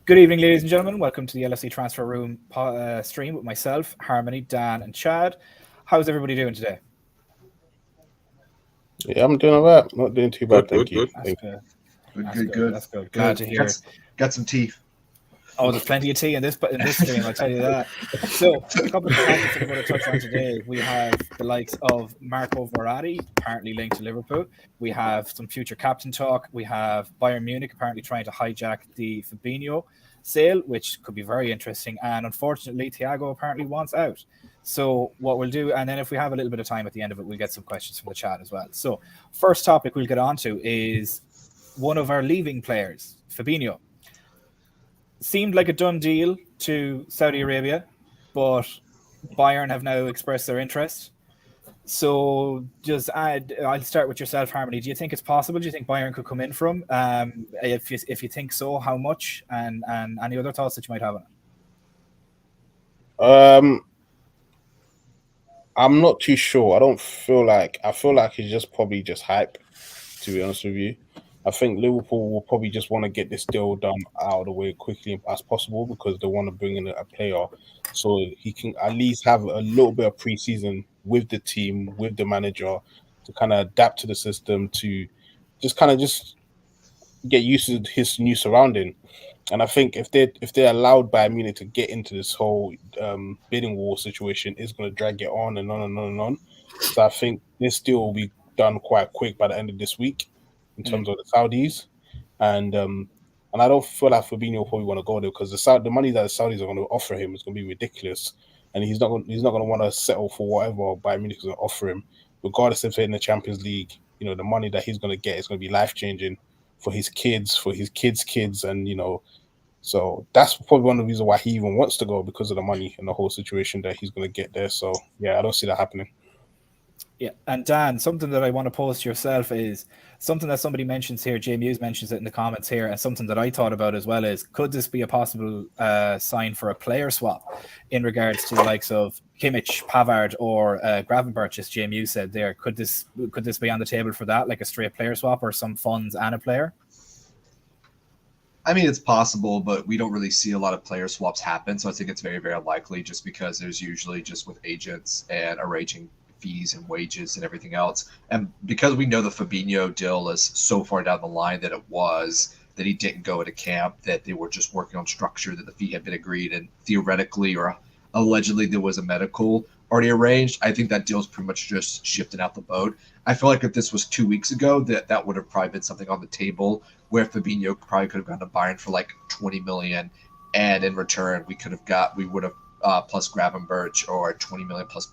Good evening, ladies and gentlemen. Welcome to the LFC Transfer Room stream with myself, Harmony, Dan, and Chad. How's everybody doing today? Yeah, I'm doing all right. Not doing too bad, thank you. That's good. Glad to hear. Got some teeth. Oh, there's plenty of tea in this stream, I'll tell you that. So, a couple of topics that we're going to touch on today. We have the likes of Marco Verratti, apparently linked to Liverpool. We have some future captain talk. We have Bayern Munich apparently trying to hijack the Fabinho sale, which could be very interesting. And unfortunately, Thiago apparently wants out. So what we'll do, and then if we have a little bit of time at the end of it, we'll get some questions from the chat as well. So first topic we'll get on to is one of our leaving players, Fabinho. Seemed like a done deal to Saudi Arabia, but Bayern have now expressed their interest. So I'll start with yourself, Harmony. Do you think it's possible? Do you think Bayern could come in from? If you think so, how much? And any other thoughts that you might have on it? I'm not too sure. I feel like it's probably just hype, to be honest with you. I think Liverpool will probably just want to get this deal done out of the way quickly as possible because they want to bring in a player so he can at least have a little bit of pre-season with the team, with the manager, to kind of adapt to the system, to just get used to his new surrounding. And I think if they're allowed Bayern Munich to get into this whole bidding war situation, it's going to drag it on and on and on and on. So I think this deal will be done quite quick by the end of this week in terms of the Saudis. And I don't feel like Fabinho will probably want to go there because the money that the Saudis are going to offer him is going to be ridiculous, and he's not going to want to settle for whatever Bayern Munich is going to offer him, regardless if they're in the Champions League. You know, the money that he's going to get is going to be life changing for his kids, for his kids, and so that's probably one of the reasons why he even wants to go, because of the money and the whole situation that he's going to get there. So yeah, I don't see that happening. Yeah, and Dan, something that I want to pose to yourself is something that somebody mentions here. Jay Muse mentions it in the comments here, and something that I thought about as well is, could this be a possible sign for a player swap in regards to the likes of Kimmich, Pavard, or Gravenberch, as Jay Muse said there? Could this be on the table for that, like a straight player swap or some funds and a player? I mean, it's possible, but we don't really see a lot of player swaps happen, so I think it's very, very unlikely, just because there's usually just with agents and arranging fees and wages and everything else. And because we know the Fabinho deal is so far down the line that he didn't go into camp, that they were just working on structure, that the fee had been agreed, and theoretically or allegedly there was a medical already arranged, I think that deal's pretty much just shifting out the boat. I feel like if this was 2 weeks ago, that would have probably been something on the table where Fabinho probably could have gone to Bayern for like 20 million, and in return we would have plus Gravenberch, or 20 million plus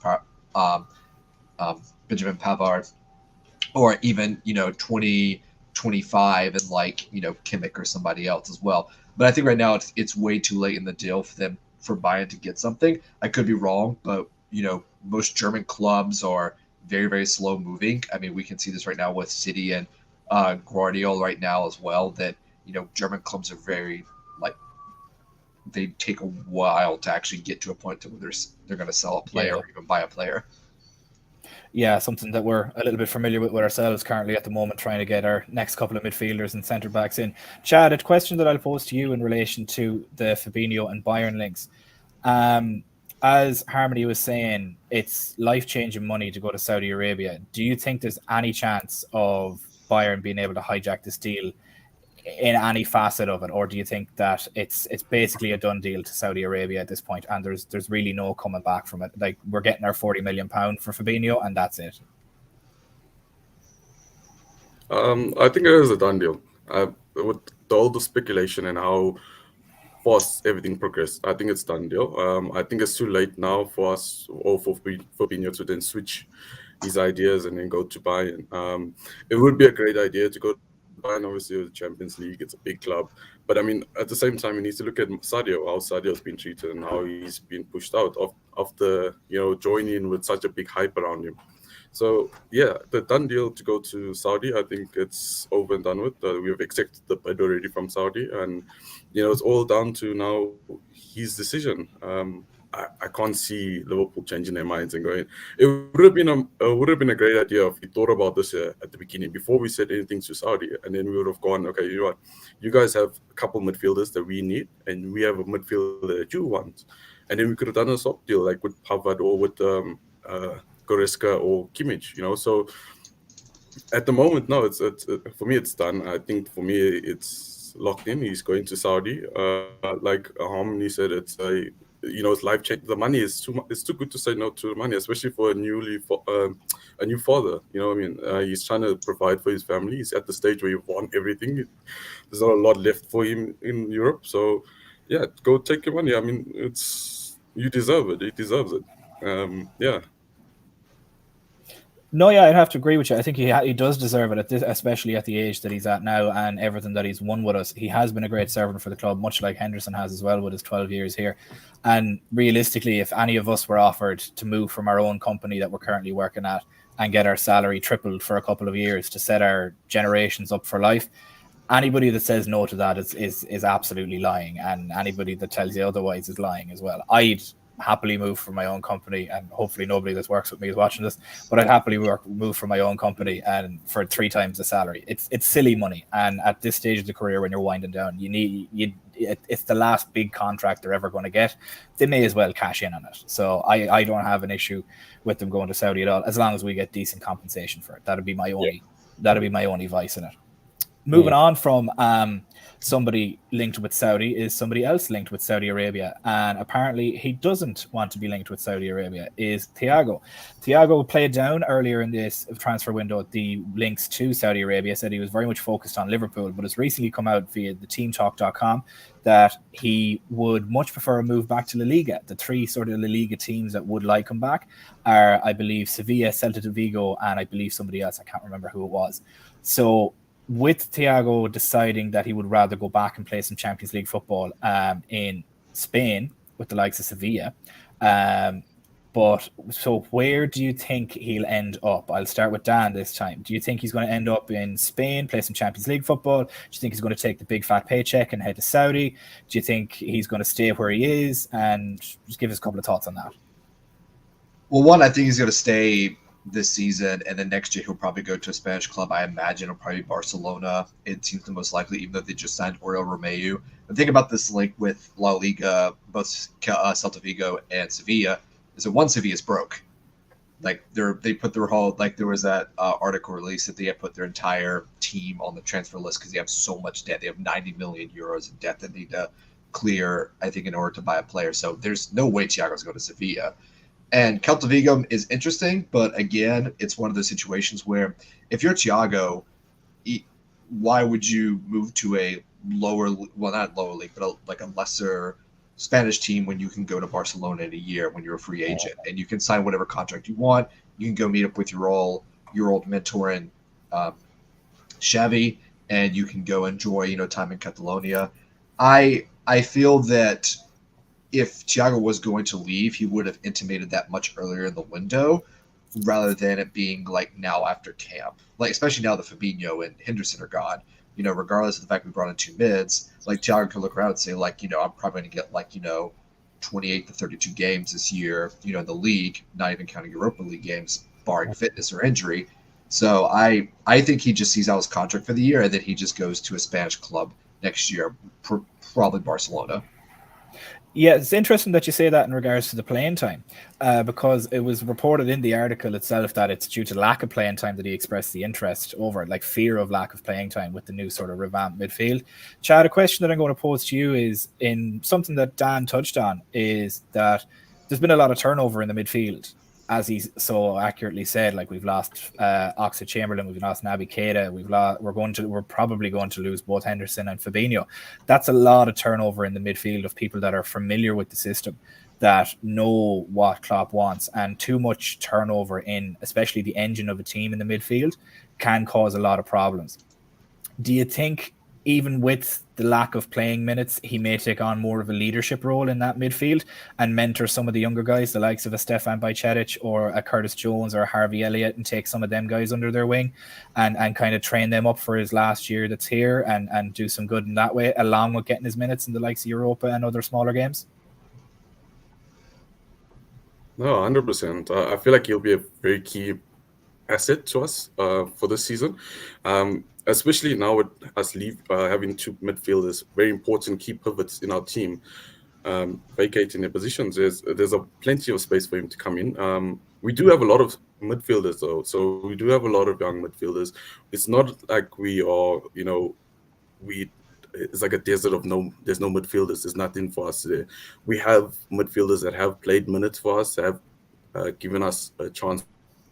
Benjamin Pavard, or even 20-25 and Kimmich or somebody else as well. But I think right now it's way too late in the deal for Bayern to get something. I could be wrong, but most German clubs are very, very slow moving. I mean, we can see this right now with City and Guardiola right now as well, that German clubs are very they take a while to actually get to a point to where they're going to sell a player or even buy a player. Yeah, something that we're a little bit familiar with ourselves currently at the moment, trying to get our next couple of midfielders and centre backs in. Chad, a question that I'll pose to you in relation to the Fabinho and Bayern links. As Harmony was saying, it's life-changing money to go to Saudi Arabia. Do you think there's any chance of Bayern being able to hijack this deal in any facet of it, or do you think that it's basically a done deal to Saudi Arabia at this point, and there's really no coming back from it? Like, we're getting our £40 million for Fabinho, and that's it. I think it is a done deal. With all the speculation and how fast everything progressed, I think it's done deal. I think it's too late now for us, or for Fabinho to then switch his ideas and then go to Bayern. It would be a great idea to go to Bayern, obviously, with the Champions League. It's a big club. But I mean, at the same time, you need to look at Sadio, how Sadio's been treated and how he's been pushed out after joining with such a big hype around him. So yeah, the done deal to go to Saudi, I think it's over and done with. We have accepted the bid already from Saudi, and it's all down to now his decision. I can't see Liverpool changing their minds and going. It would have been a great idea if we thought about this at the beginning before we said anything to Saudi, and then we would have gone, okay, you know what, you guys have a couple midfielders that we need, and we have a midfielder that you want, and then we could have done a swap deal like with Pavard or with Goretzka or Kimmich, you know. So at the moment, no, it's for me it's done. I think for me it's locked in. He's going to Saudi. Like Harmony said, it's it's life change. The money is it's too good to say no to the money, especially for a new father. You know what I mean? He's trying to provide for his family. He's at the stage where he won everything. There's not a lot left for him in Europe. So yeah, go take your money. I mean, you deserve it. He deserves it. Yeah. No, yeah, I'd have to agree with you. I think he does deserve it, especially at the age that he's at now and everything that he's won with us. He has been a great servant for the club, much like Henderson has as well with his 12 years here. And realistically, if any of us were offered to move from our own company that we're currently working at and get our salary tripled for a couple of years to set our generations up for life, anybody that says no to that is absolutely lying. And anybody that tells you otherwise is lying as well. I'd happily move from my own company, and hopefully nobody that works with me is watching this, but I'd happily move from my own company and for 3 times the salary. It's silly money, and at this stage of the career when you're winding down, it's the last big contract they're ever going to get. They may as well cash in on it. So I don't have an issue with them going to Saudi at all, as long as we get decent compensation for it. That'd be my only vice in it. Moving on from somebody linked with Saudi is somebody else linked with Saudi Arabia, and apparently he doesn't want to be linked with Saudi Arabia, is Thiago. Thiago played down earlier in this transfer window the links to Saudi Arabia, said he was very much focused on Liverpool, but has recently come out via the teamtalk.com that he would much prefer a move back to La Liga. The 3 sort of La Liga teams that would like him back are, I believe, Sevilla, Celta de Vigo, and I believe somebody else. I can't remember who it was. So with Thiago deciding that he would rather go back and play some Champions League football in Spain with the likes of Sevilla. But so where do you think he'll end up? I'll start with Dan this time. Do you think he's going to end up in Spain, play some Champions League football? Do you think he's going to take the big fat paycheck and head to Saudi? Do you think he's going to stay where he is? And just give us a couple of thoughts on that. Well, one, I think he's going to stay this season, and then next year he'll probably go to a Spanish club. I imagine it'll probably be Barcelona. It seems the most likely, even though they just signed Oriol Romeu. The thing about this link with La Liga, both Celta Vigo and Sevilla, is that one, Sevilla's broke. Like they put their whole, like there was that article released that they have put their entire team on the transfer list because they have so much debt. They have 90 million euros in debt that they need to clear, I think, in order to buy a player. So there's no way Thiago's going to Sevilla. And Celta Vigo is interesting, but again, it's one of those situations where if you're Thiago, why would you move to a lower, well, not lower league, but like a lesser Spanish team when you can go to Barcelona in a year when you're a free agent and you can sign whatever contract you want. You can go meet up with your old mentor in Xavi, and you can go enjoy, time in Catalonia. I feel that if Thiago was going to leave, he would have intimated that much earlier in the window rather than it being like now after camp. Like, especially now that Fabinho and Henderson are gone, regardless of the fact we brought in 2 mids, like Thiago could look around and say, like, I'm probably going to get 28 to 32 games this year, in the league, not even counting Europa League games, barring fitness or injury. So I think he just sees out his contract for the year and then he just goes to a Spanish club next year, probably Barcelona. Yeah, it's interesting that you say that in regards to the playing time, because it was reported in the article itself that it's due to lack of playing time that he expressed the interest over, like fear of lack of playing time with the new sort of revamped midfield. Chad, a question that I'm going to pose to you is in something that Dan touched on, is that there's been a lot of turnover in the midfield. As he so accurately said, like we've lost Oxlade-Chamberlain, we've lost Naby Keita, we're probably going to lose both Henderson and Fabinho. That's a lot of turnover in the midfield of people that are familiar with the system, that know what Klopp wants, and too much turnover in, especially the engine of a team in the midfield, can cause a lot of problems. Do you think, even with the lack of playing minutes, he may take on more of a leadership role in that midfield and mentor some of the younger guys, the likes of a Stefan Bajcetic or a Curtis Jones or a Harvey Elliott, and take some of them guys under their wing and kind of train them up for his last year that's here and do some good in that way, along with getting his minutes in the likes of Europa and other smaller games? No, 100%. I feel like he'll be a very key asset to us for this season, especially now with us having two midfielders, very important key pivots in our team, vacating their positions. There's a plenty of space for him to come in. We do have a lot of midfielders though, so we do have a lot of young midfielders. It's not like we are, we it's like a desert of there's no midfielders. There's nothing for us there. We have midfielders that have played minutes for us, that have given us a chance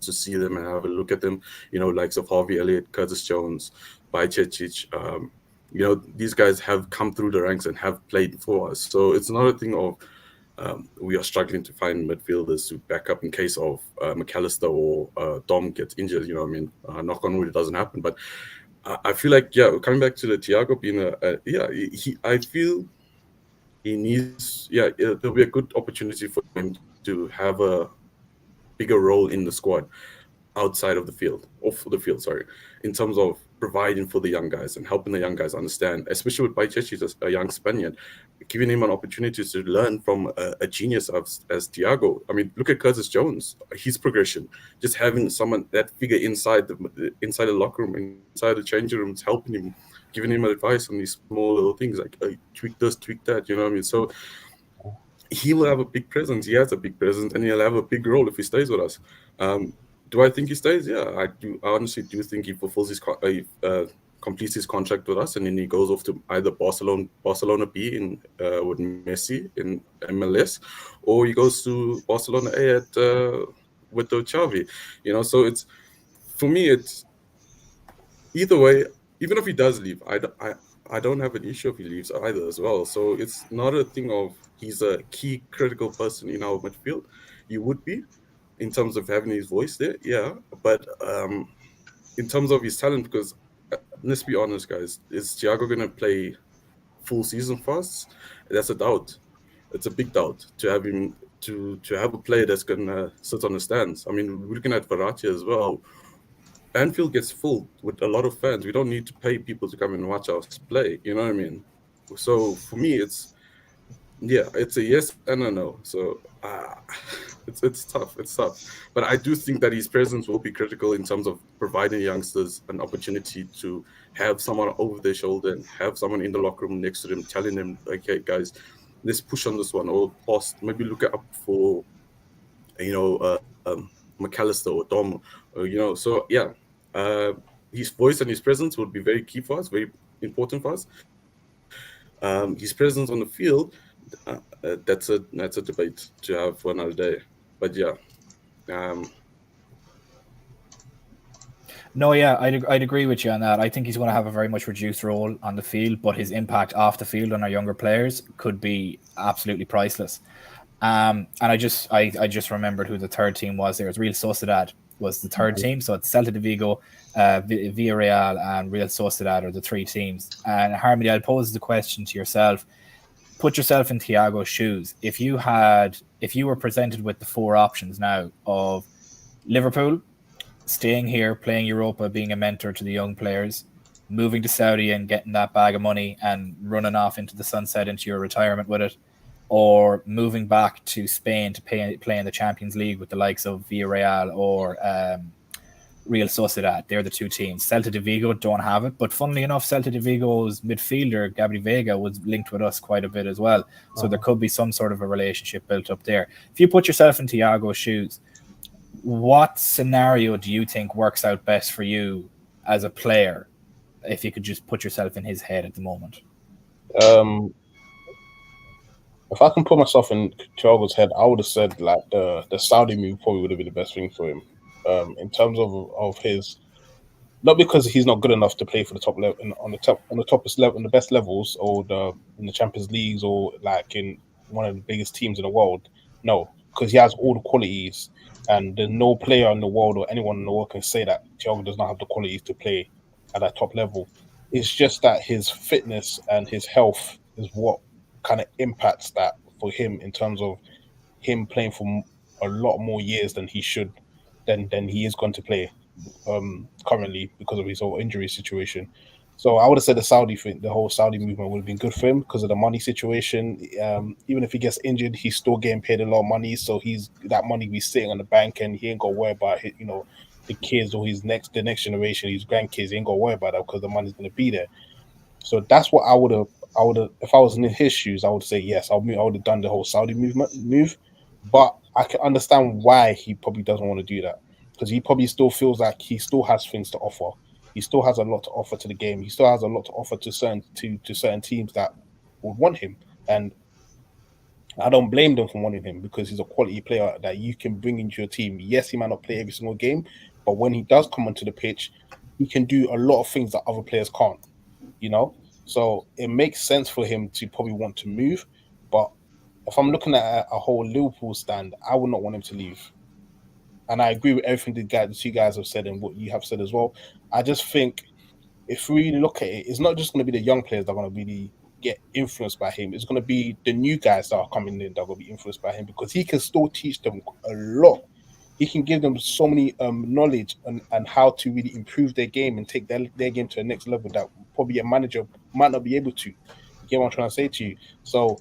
to see them and have a look at them. Likes of Harvey Elliott, Curtis Jones, Bajcetic. These guys have come through the ranks and have played for us. So it's not a thing of we are struggling to find midfielders to back up in case of McAllister or Dom gets injured. You know what I mean? Knock on wood, it doesn't happen. But I feel like, coming back to the Thiago being I feel he needs, there'll be a good opportunity for him to have a bigger role in the squad outside of the field, off the field, sorry, in terms of providing for the young guys and helping the young guys understand, especially with Bajcetic, a young Spaniard, giving him an opportunity to learn from a genius as Thiago. I mean, look at Curtis Jones, his progression, just having someone, that figure inside the locker room, inside the changing rooms, helping him, giving him advice on these small little things like tweak this, tweak that, you know what I mean? So he will have a big presence. He has a big presence, and he'll have a big role if he stays with us. Do I think he stays? Yeah, I do. I honestly do think he fulfills completes his contract with us, and then he goes off to either Barcelona B with Messi in MLS, or he goes to Barcelona A with the Xavi. So it's, for me, it's either way. Even if he does leave, I don't have an issue if he leaves either as well. So it's not a thing of he's a key critical person in our midfield. You would be, in terms of having his voice there, yeah. But in terms of his talent, because let's be honest, guys, is Thiago going to play full season for us? That's a doubt. It's a big doubt to have him, to have a player that's going to sit on the stands. I mean, we're looking at Verratti as well. Anfield gets full with a lot of fans. We don't need to pay people to come and watch us play. You know what I mean? So for me, it's a yes and a no. So it's tough. It's tough. But I do think that his presence will be critical in terms of providing youngsters an opportunity to have someone over their shoulder and have someone in the locker room next to them, telling them, like, hey guys, let's push on this one, or pass. Maybe look up for McAllister or Dom, So yeah, his voice and his presence would be very key for us, very important for us. His presence on the field, that's a debate to have for another day. But yeah, No, yeah, I'd agree with you on that. I think he's going to have a very much reduced role on the field, but his impact off the field on our younger players could be absolutely priceless. And I just remembered who the third team was there. It's Real Sociedad was the third team. So it's Celta de Vigo, Villarreal, and Real Sociedad are the three teams. And Harmony, I'll pose the question to yourself. Put yourself in Thiago's shoes. If you were presented with the four options now of Liverpool, staying here, playing Europa, being a mentor to the young players, moving to Saudi and getting that bag of money and running off into the sunset into your retirement with it, or moving back to Spain to play in the Champions League with the likes of Villarreal or Real Sociedad. They're the two teams. Celta de Vigo don't have it, but funnily enough, Celta de Vigo's midfielder, Gabri Vega, was linked with us quite a bit as well. So there could be some sort of a relationship built up there. If you put yourself in Thiago's shoes, what scenario do you think works out best for you as a player, if you could just put yourself in his head at the moment? If I can put myself in Thiago's head, I would have said like the Saudi move probably would have been the best thing for him. In terms of his, not because he's not good enough to play for the top level on the toppest level, on the best levels, or in the Champions Leagues, or like in one of the biggest teams in the world. No, because he has all the qualities, and there's no player in the world or anyone in the world can say that Thiago does not have the qualities to play at that top level. It's just that his fitness and his health is what kind of impacts that for him, in terms of him playing for a lot more years than he should, than he is going to play currently, because of his whole injury situation. So I would have said the Saudi thing, the whole Saudi movement would have been good for him because of the money situation. Even if he gets injured, he's still getting paid a lot of money. So that money be sitting on the bank, and he ain't got to worry about the kids or the next generation, his grandkids. He ain't got to worry about that because the money's going to be there. So that's what I would have. If I was in his shoes, I would say yes. I would have done the whole Saudi move, but I can understand why he probably doesn't want to do that because he probably still feels like he still has things to offer. He still has a lot to offer to the game. He still has a lot to offer to certain teams that would want him, and I don't blame them for wanting him because he's a quality player that you can bring into your team. Yes, he might not play every single game, but when he does come onto the pitch, he can do a lot of things that other players can't. So it makes sense for him to probably want to move. But if I'm looking at a whole Liverpool stand, I would not want him to leave. And I agree with everything the two guys have said and what you have said as well. I just think if we look at it, it's not just going to be the young players that are going to really get influenced by him. It's going to be the new guys that are coming in that are going to be influenced by him because he can still teach them a lot. He can give them so many knowledge and how to really improve their game and take their game to the next level that probably a manager might not be able to. You get what I'm trying to say to you? So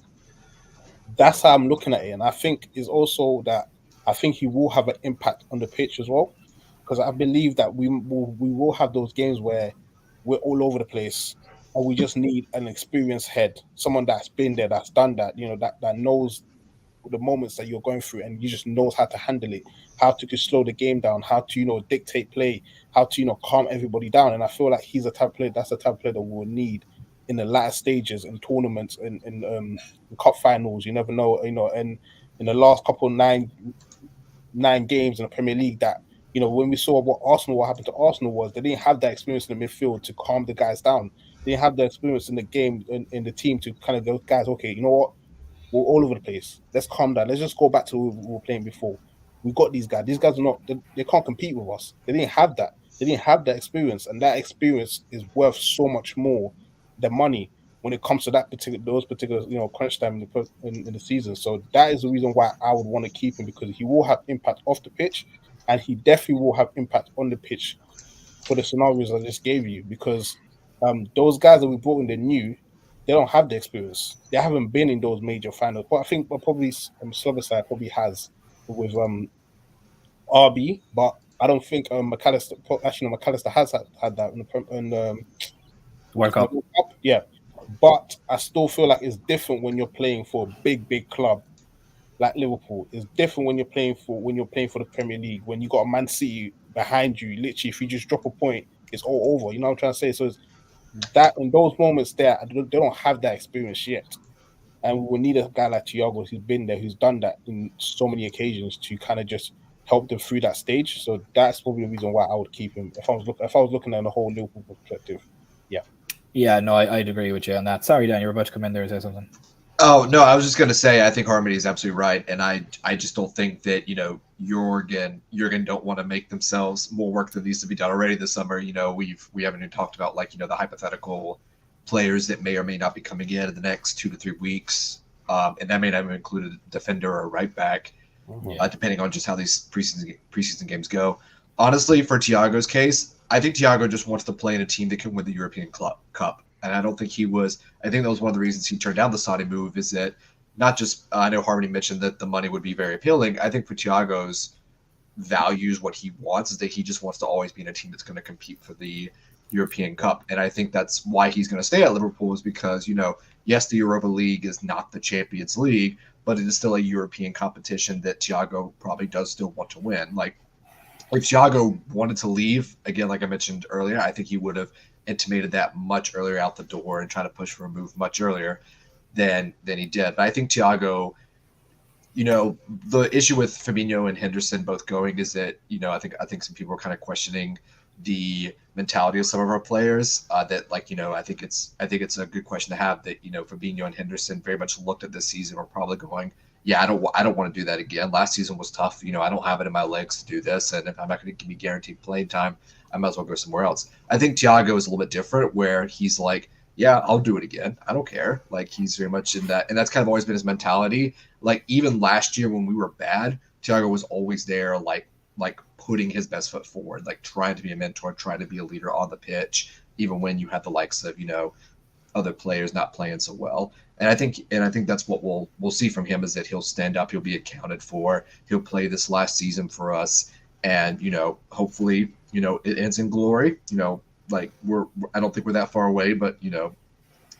that's how I'm looking at it. And I think is also that I think he will have an impact on the pitch as well. Because I believe that we will have those games where we're all over the place and we just need an experienced head, someone that's been there, that's done that, that knows the moments that you're going through and you just knows how to handle it, how to just slow the game down, how to, dictate play, how to, calm everybody down. And I feel like he's a type of player, that's the type of player that we'll need in the latter stages in tournaments and in cup finals. You never know, and in the last couple of nine games in the Premier League that, when we saw what happened to Arsenal was they didn't have that experience in the midfield to calm the guys down. They didn't have the experience in the game, in the team to kind of go, guys, okay, you know what? We're all over the place. Let's calm down. Let's just go back to what we were playing before. We got these guys. These guys are not, they can't compete with us. They didn't have that. They didn't have that experience. And that experience is worth so much more than money when it comes to those particular, crunch time in the season. So that is the reason why I would want to keep him because he will have impact off the pitch and he definitely will have impact on the pitch for the scenarios I just gave you because those guys that we brought in, they're new. They don't have the experience. They haven't been in those major finals. But I think probably Sloboslai probably has with RB, but I don't think McAllister. Actually, no, McAllister has had that in World Cup. Yeah, but I still feel like it's different when you're playing for a big club like Liverpool. It's different when you're playing for the Premier League. When you got a Man City behind you, literally, if you just drop a point, it's all over. You know what I'm trying to say? So it's that in those moments there, they don't have that experience yet. And we need a guy like Thiago who's been there, who's done that in so many occasions to kind of just help them through that stage. So that's probably the reason why I would keep him if I was looking at the whole Liverpool perspective. Yeah. Yeah, no, I'd agree with you on that. Sorry, Dan, you were about to come in there and say something. Oh, no, I was just going to say, I think Harmony is absolutely right. And I just don't think that, Jurgen don't want to make themselves more work that needs to be done already this summer. We haven't even talked about the hypothetical players that may or may not be coming in the next 2 to 3 weeks. And that may not even include a defender or a right back, depending on just how these preseason games go. Honestly, for Thiago's case, I think Thiago just wants to play in a team that can win the European Cup. And I don't think I think that was one of the reasons he turned down the Saudi move is that not just, I know Harmony mentioned that the money would be very appealing. I think for Thiago's values, what he wants is that he just wants to always be in a team that's going to compete for the European Cup. And I think that's why he's going to stay at Liverpool is because, yes, the Europa League is not the Champions League, but it is still a European competition that Thiago probably does still want to win. Like, if Thiago wanted to leave, again, like I mentioned earlier, I think he would have intimated that much earlier out the door and try to push for a move much earlier than he did. But I think Thiago, the issue with Fabinho and Henderson both going is that, I think some people are kind of questioning the mentality of some of our players. I think it's a good question to have that, Fabinho and Henderson very much looked at this season or probably going, yeah, I don't want to do that again. Last season was tough. I don't have it in my legs to do this. And if I'm not going to give me guaranteed playing time, I might as well go somewhere else. I think Thiago is a little bit different where he's like, yeah, I'll do it again. I don't care. Like, he's very much in that. And that's kind of always been his mentality. Like, even last year when we were bad, Thiago was always there, like putting his best foot forward, like trying to be a mentor, trying to be a leader on the pitch, even when you have the likes of, other players not playing so well. And I think that's what we'll see from him, is that he'll stand up, he'll be accounted for, he'll play this last season for us, and hopefully it ends in glory. Like I don't think we're that far away, but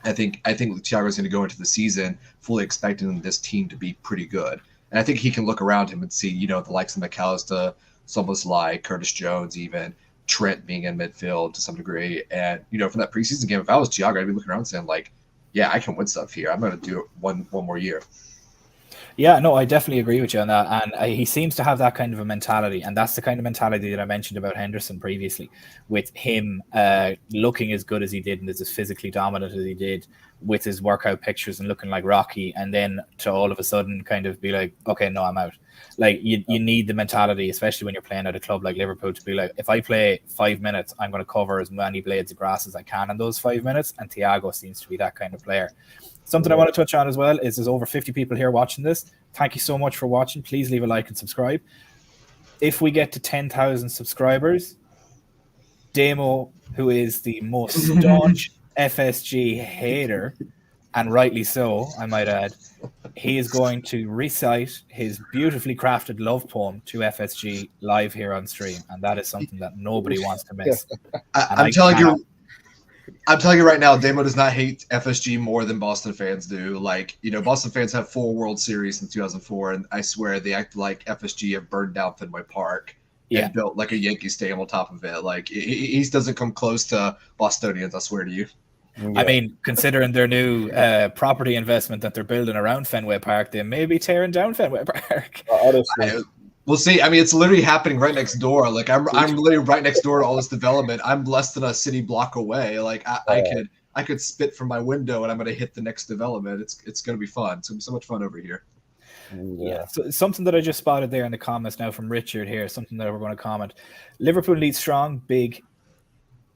I think Thiago's going to go into the season fully expecting this team to be pretty good, and I think he can look around him and see the likes of McAllister, Szoboszlai, Curtis Jones, even Trent being in midfield to some degree. And from that preseason game, if I was Thiago, I'd be looking around saying like, yeah, I can win stuff here. I'm going to do it one more year. Yeah, no, I definitely agree with you on that. And he seems to have that kind of a mentality. And that's the kind of mentality that I mentioned about Henderson previously, with him looking as good as he did and as physically dominant as he did with his workout pictures and looking like Rocky. And then to all of a sudden kind of be like, okay, no, I'm out. Like you need the mentality, especially when you're playing at a club like Liverpool, to be like, if I play 5 minutes, I'm going to cover as many blades of grass as I can in those 5 minutes. And Thiago seems to be that kind of player. Something I want to touch on as well is there's over 50 people here watching this. Thank you so much for watching. Please leave a like and subscribe. If we get to 10,000 subscribers, Damo, who is the most staunch FSG hater, and rightly so, I might add, he is going to recite his beautifully crafted love poem to FSG live here on stream, and that is something that nobody wants to miss. I'm telling you right now, Damo does not hate FSG more than Boston fans do. Like, Boston fans have 4 World Series in 2004, and I swear they act like FSG have burned down Fenway Park and built like a Yankee Stadium on top of it. Like, he doesn't come close to Bostonians, I swear to you. Yeah. I mean, considering their new property investment that they're building around Fenway Park, they may be tearing down Fenway Park. We'll see. I mean, it's literally happening right next door. Like, I'm literally right next door to all this development. I'm less than a city block away. Like, I could spit from my window and I'm going to hit the next development. It's going to be fun. It's going to be so much fun over here. Yeah. So something that I just spotted there in the comments now from Richard here, something that we're going to comment. Liverpool needs strong, big,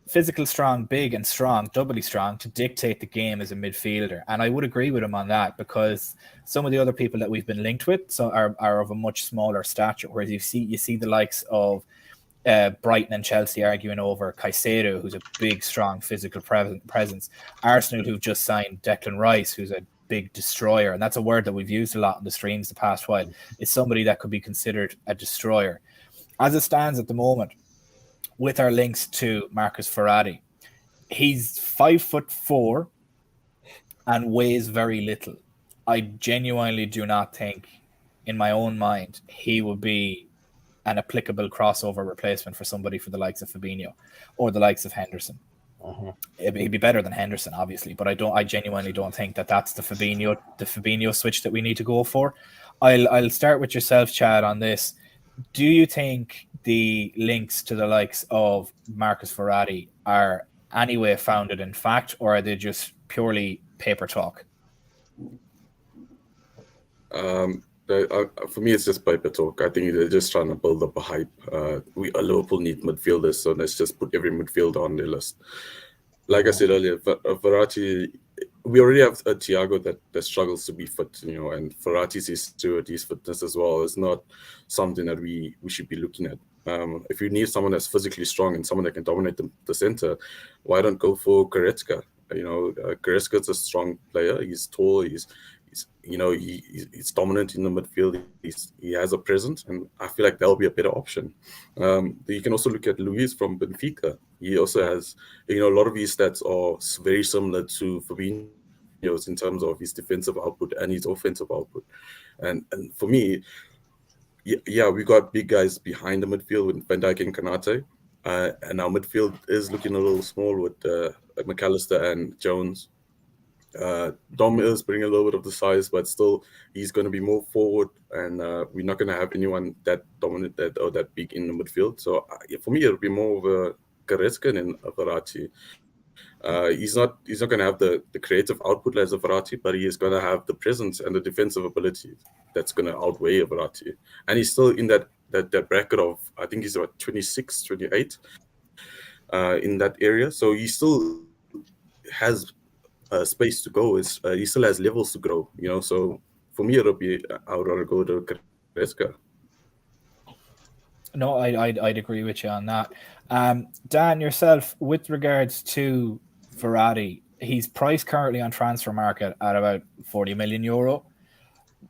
physical, strong, big and strong, doubly strong to dictate the game as a midfielder. And I would agree with him on that, because some of the other people that we've been linked with are of a much smaller stature, whereas you see the likes of Brighton and Chelsea arguing over Caicedo, who's a big, strong physical presence. Arsenal, who've just signed Declan Rice, who's a big destroyer. And that's a word that we've used a lot in the streams the past while. Is somebody that could be considered a destroyer. As it stands at the moment, with our links to Marcus Verratti, he's 5'4" and weighs very little. I genuinely do not think, in my own mind, he would be an applicable crossover replacement for somebody for the likes of Fabinho or the likes of Henderson. He'd be better than Henderson, obviously, but I genuinely don't think that that's the Fabinho switch that we need to go for. I'll start with yourself, Chad, on this. Do you think the links to the likes of Marcus Verratti are anyway founded in fact, or are they just purely paper talk? For me, it's just paper talk. I think they're just trying to build up a hype. Liverpool need midfielders, so let's just put every midfielder on their list. Like I said earlier, Verratti, we already have a Thiago that struggles to be fit, and Verratti's history, his fitness as well, is not something that we should be looking at. If you need someone that's physically strong and someone that can dominate the center, why don't go for Goretzka? Goretzka's a strong player. He's tall. He's dominant in the midfield. He has a presence, and I feel like that'll be a better option. You can also look at Luis from Benfica. He also has, a lot of his stats are very similar to Fabinho's in terms of his defensive output and his offensive output. And for me, yeah, we got big guys behind the midfield with Van Dijk and Konate, and our midfield is looking a little small with McAllister and Jones. Dom is bringing a little bit of the size, but still he's going to be more forward, and we're not going to have anyone that dominant or that big in the midfield. So for me, it'll be more of a Goretzka than a Verratti. He's not going to have the creative output as a Verratti, but he is going to have the presence and the defensive ability that's going to outweigh a Verratti. And he's still in that bracket of, I think he's about 26, 28 in that area. So he still has space to go. He still has levels to grow, So for me, it'll be, I would rather go to Goretzka. No, I'd agree with you on that. Dan, yourself, with regards to Verratti, he's priced currently on transfer market at about 40 million euro.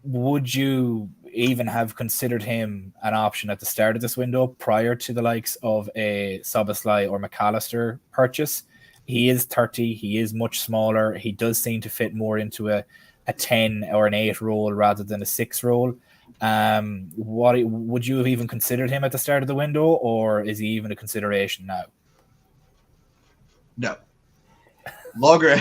Would you even have considered him an option at the start of this window prior to the likes of a Szoboszlai or McAllister purchase? He is 30. He is much smaller. He does seem to fit more into a 10 or an 8 role rather than a 6 role. What would you have even considered him at the start of the window, or is he even a consideration now? No. Longer.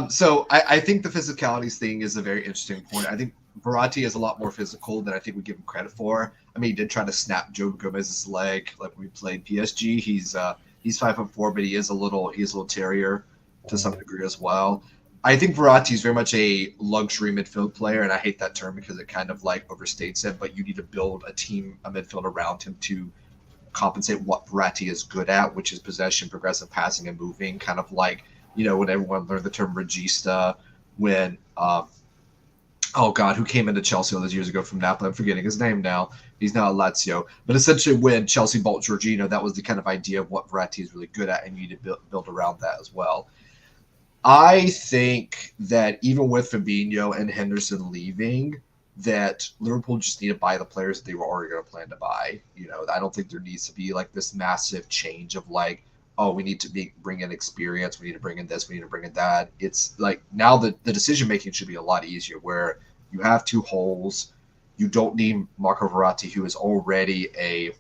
So I think the physicalities thing is a very interesting point. I think Verratti is a lot more physical than I think we give him credit for. I mean, he did try to snap Joe Gomez's leg like we played PSG. He's 5'4", but he is a little terrier to some degree as well. I think Verratti is very much a luxury midfield player, and I hate that term because it kind of like overstates him. But you need to build a midfield around him to compensate what Verratti is good at, which is possession, progressive passing, and moving. Kind of like, you know, when everyone learned the term regista, when who came into Chelsea all those years ago from Napoli? I'm forgetting his name now. He's now at Lazio. But essentially, when Chelsea bought Jorginho, that was the kind of idea of what Verratti is really good at, and you need to build around that as well. I think that even with Fabinho and Henderson leaving, that Liverpool just need to buy the players that they were already going to plan to buy. You know, I don't think there needs to be like this massive change of like, oh, we need to bring in experience, we need to bring in this, we need to bring in that. It's like now the decision making should be a lot easier where you have 2 holes. You don't need Marco Verratti, who is already a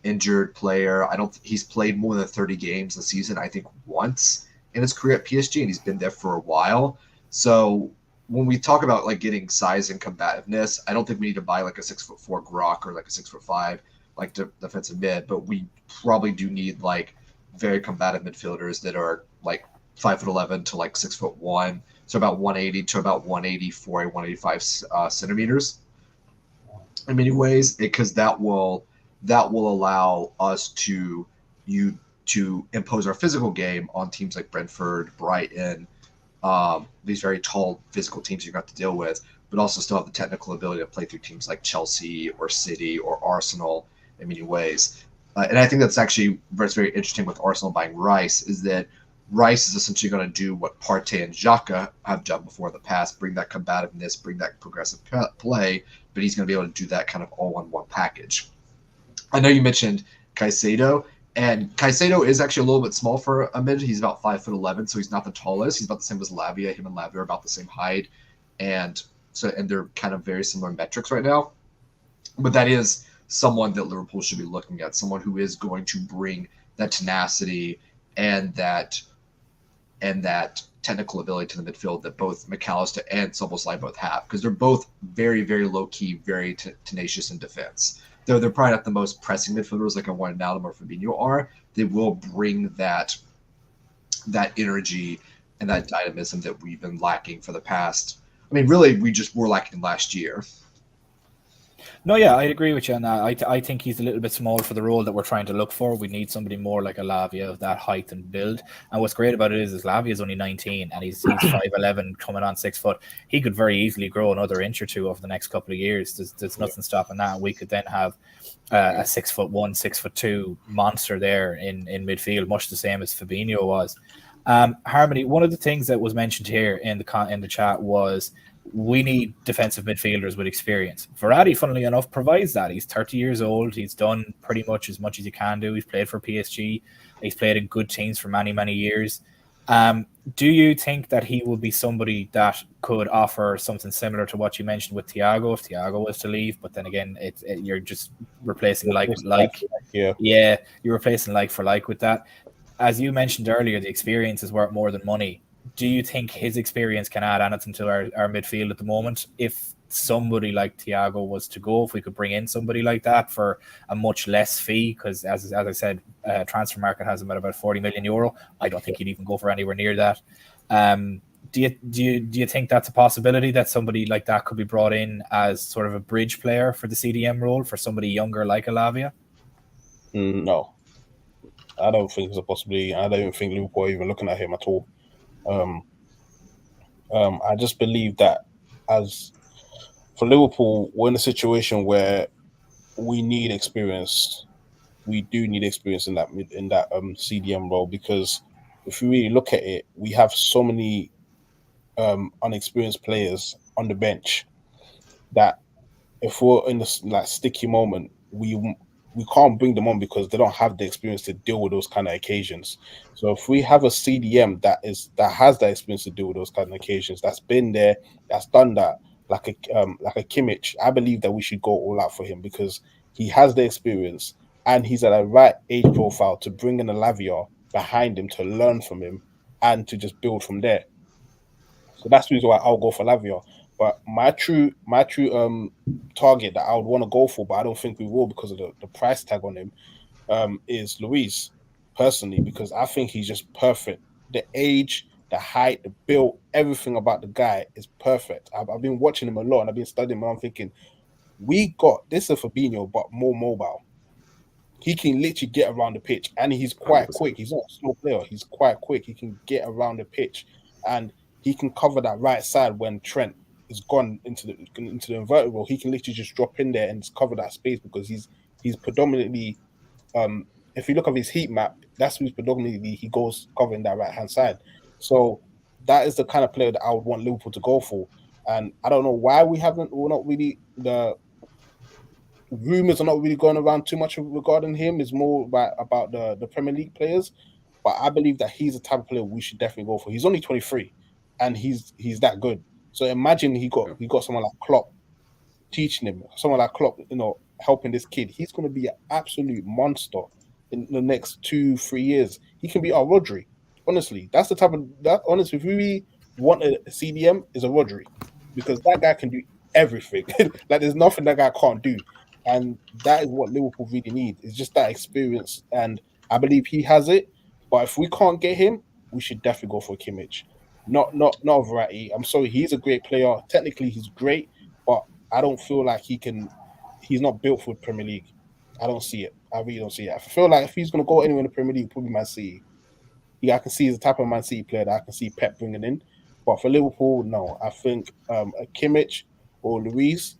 injured player. He's played more than 30 games this season, I think once in his career at PSG, and he's been there for a while. So when we talk about like getting size and combativeness, I don't think we need to buy like a 6'4" Grok or like a 6'5" like defensive mid, but we probably do need like very combative midfielders that are like 5'11" to like 6'1", so about 180 to about 184, 185 centimeters. In many ways, because that will allow us to impose our physical game on teams like Brentford, Brighton, these very tall physical teams you're going to have to deal with, but also still have the technical ability to play through teams like Chelsea or City or Arsenal in many ways. And I think that's actually what's very interesting with Arsenal buying Rice is that Rice is essentially going to do what Partey and Xhaka have done before in the past, bring that combativeness, bring that progressive play, but he's going to be able to do that kind of all-in-one package. I know you mentioned Caicedo, and Caicedo is actually a little bit small for a mid. He's about 5'11", so he's not the tallest. He's about the same as Lavia. Him and Lavia are about the same height, and they're kind of very similar metrics right now. But that is someone that Liverpool should be looking at, someone who is going to bring that tenacity and that technical ability to the midfield that both McAllister and Szoboszlai both have, because they're both very, very low-key, very tenacious in defense. Though they're probably not the most pressing midfielders like a Wijnaldum or Fabinho are, they will bring that energy and that dynamism that we've been lacking for the past. I mean, really, we just were lacking last year. No, yeah, I agree with you on that. I think he's a little bit small for the role that we're trying to look for. We need somebody more like a Lavia of that height and build. And what's great about it is Lavia is only 19 and he's 5'11", coming on 6 foot. He could very easily grow another inch or two over the next couple of years. There's nothing stopping that. We could then have a 6'1", 6'2" monster there in midfield, much the same as Fabinho was. Harmony, one of the things that was mentioned here in the chat was we need defensive midfielders with experience. Verratti, funnily enough, provides that. He's 30 years old. He's done pretty much as he can do. He's played for PSG. He's played in good teams for many, many years. Do you think that he will be somebody that could offer something similar to what you mentioned with Thiago if Thiago was to leave? But then again, you're just replacing like. Yeah, you're replacing like for like with that. As you mentioned earlier, the experience is worth more than money. Do you think his experience can add anything to our midfield at the moment? If somebody like Thiago was to go, if we could bring in somebody like that for a much less fee, because as I said, transfer market has him at about 40 million euro. I don't think he'd even go for anywhere near that. Do you think that's a possibility that somebody like that could be brought in as sort of a bridge player for the CDM role for somebody younger like Lavia? No, I don't think it's a possibility. I don't even think Liverpool are even looking at him at all. I just believe that as for Liverpool, we're in a situation where we need experience we do need experience in that CDM role, because if you really look at it, we have so many unexperienced players on the bench that if we're in this like sticky moment, we can't bring them on because they don't have the experience to deal with those kind of occasions. So if we have a CDM that has that experience to deal with those kind of occasions, that's been there, that's done that, like a Kimmich, I believe that we should go all out for him because he has the experience and he's at a right age profile to bring in a Lavia behind him to learn from him and to just build from there. So that's the reason why I'll go for Lavia. But my true target that I would want to go for, but I don't think we will because of the price tag on him, is Luis, personally, because I think he's just perfect. The age, the height, the build, everything about the guy is perfect. I've been watching him a lot and I've been studying him and I'm thinking, we got this is Fabinho, but more mobile. He can literally get around the pitch and he's quite 100%. quick. He's not a slow player. He's quite quick. He can get around the pitch and he can cover that right side when Trent is gone into the inverted role. He can literally just drop in there and just cover that space because he's predominantly if you look at his heat map, that's who's predominantly he goes covering that right hand side. So that is the kind of player that I would want Liverpool to go for. And I don't know why we're not really the rumors are not really going around too much regarding him. It's more about the Premier League players. But I believe that he's the type of player we should definitely go for. He's only 23 and he's that good. So imagine he got someone like Klopp teaching him, someone like Klopp, helping this kid. He's going to be an absolute monster in the next 2-3 years. He can be our Rodri. Honestly, that's the type of that. Honestly, if we really want a CDM, is a Rodri, because that guy can do everything. Like there's nothing that guy can't do, and that is what Liverpool really need. Is just that experience, and I believe he has it. But if we can't get him, we should definitely go for Kimmich. Not Verratti. I'm sorry, he's a great player. Technically, he's great, but I don't feel like he can. He's not built for the Premier League. I don't see it. I really don't see it. I feel like if he's going to go anywhere in the Premier League, probably Man City. Yeah, I can see he's the type of Man City player that I can see Pep bringing in. But for Liverpool, no. I think a Kimmich or Luis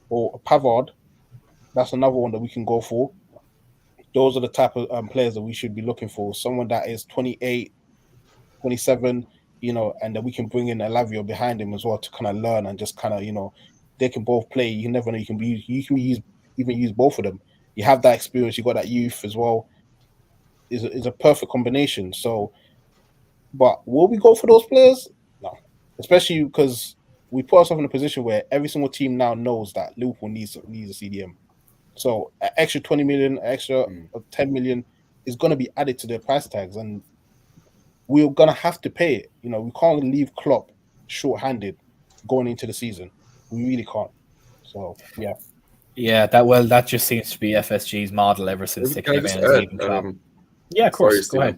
or a Pavard, that's another one that we can go for. Those are the type of players that we should be looking for. Someone that is 28, 27, and that we can bring in a Lavio behind him as well to kind of learn and just kind of, they can both play. You never know. You can even use both of them. You have that experience. You got that youth as well. Is a perfect combination. So, but will we go for those players? No, especially because we put ourselves in a position where every single team now knows that Liverpool needs a CDM. So, an extra 20 million, extra 10 million is going to be added to their price tags, and we're going to have to pay it. We can't leave Klopp short-handed going into the season. We really can't. So, yeah. Yeah, that just seems to be FSG's model ever since they Can I came just in as add? leading club. Yeah, of course. Go ahead.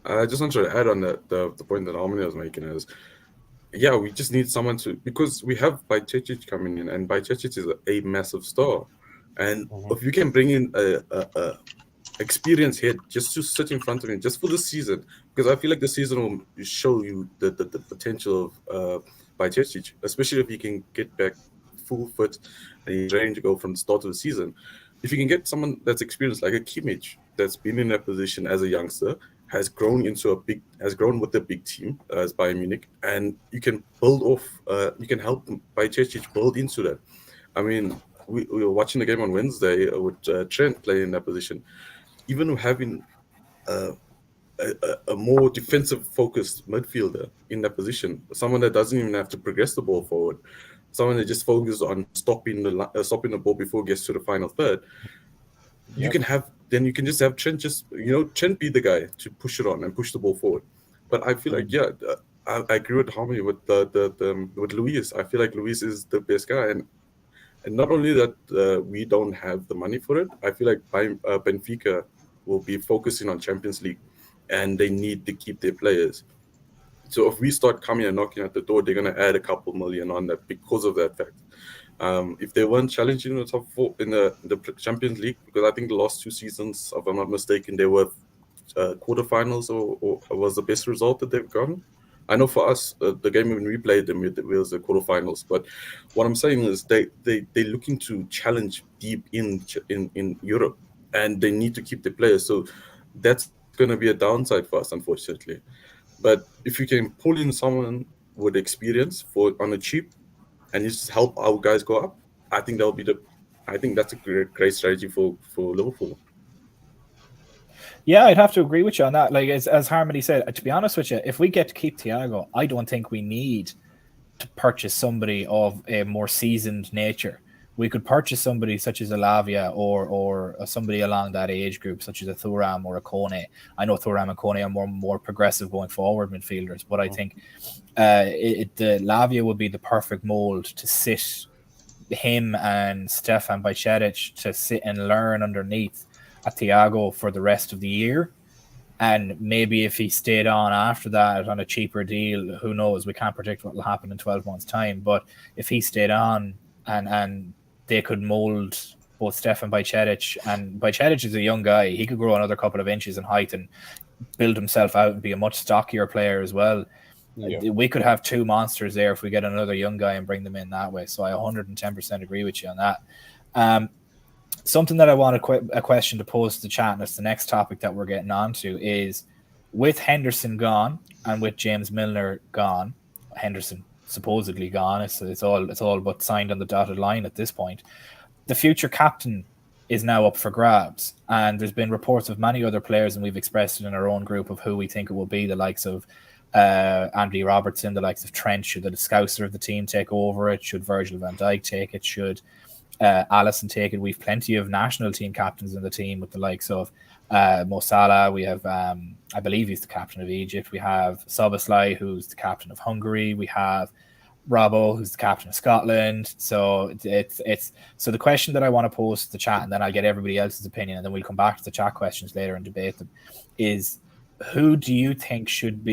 I just want to add on that the point that Harmony was making is, yeah, we just need someone to, because we have Bayern coming in, and Bayern is a massive star, and if you can bring in a experienced head just to sit in front of him just for the season, because I feel like the season will show you the potential of Bayern, especially if he can get back full fit and he's ready to go from the start of the season. If you can get someone that's experienced like a Kimmich that's been in that position as a youngster, has grown with the big team as Bayern Munich, and you can build off. You can help Bayern build into that. I mean, we were watching the game on Wednesday with Trent playing in that position. Even having a more defensive focused midfielder in that position, someone that doesn't even have to progress the ball forward, someone that just focuses on stopping the ball before it gets to the final third. You can just have Trent Trent be the guy to push it on and push the ball forward. But I feel like I agree with Harmony with with Luis. I feel like Luis is the best guy, and not only that we don't have the money for it. I feel like Benfica will be focusing on Champions League, and they need to keep their players. So if we start coming and knocking at the door, they're going to add a couple million on that because of that fact. If they weren't challenging in the top four in the Champions League, because I think the last 2 seasons, if I'm not mistaken, they were quarterfinals or was the best result that they've gotten. I know for us, the game when we played them, it was the quarterfinals. But what I'm saying is they're looking to challenge deep in Europe, and they need to keep the players. So that's going to be a downside for us, unfortunately. But if you can pull in someone with experience for on a cheap, and just help our guys go up, I think that'll be the. I think that's a great strategy for Liverpool. Yeah, I'd have to agree with you on that. Like as Harmony said, to be honest with you, if we get to keep Thiago, I don't think we need to purchase somebody of a more seasoned nature. We could purchase somebody such as a Lavia or somebody along that age group, such as a Thuram or a Kone. I know Thuram and Kone are more progressive going forward midfielders, but I think the Lavia would be the perfect mold to sit him and Stefan Bajcetic to sit and learn underneath a Thiago for the rest of the year. And maybe if he stayed on after that on a cheaper deal, who knows? We can't predict what will happen in 12 months' time. But if he stayed on and they could mold both Stefan Bajcetic, and Bajcetic is a young guy, he could grow another couple of inches in height and build himself out and be a much stockier player as well. Yeah. We could have two monsters there if we get another young guy and bring them in that way. So I 110% agree with you on that. Something that I want a question to pose to the chat, and it's the next topic that we're getting on to, is with Henderson gone and with James Milner gone, Henderson supposedly gone, it's all but signed on the dotted line at this point. The future captain is now up for grabs, and there's been reports of many other players, and we've expressed it in our own group of who we think it will be, the likes of Andy Robertson, the likes of Trent. Should the Scouser of the team take over it? Should Virgil van Dijk take it? Should Alisson take it? We've plenty of national team captains in the team with the likes of Mo Salah. We have, I believe he's the captain of Egypt. We have Szoboszlai, who's the captain of Hungary. We have Robbo, who's the captain of Scotland. So so the question that I want to pose to the chat, and then I'll get everybody else's opinion, and then we'll come back to the chat questions later and debate them, is who do you think should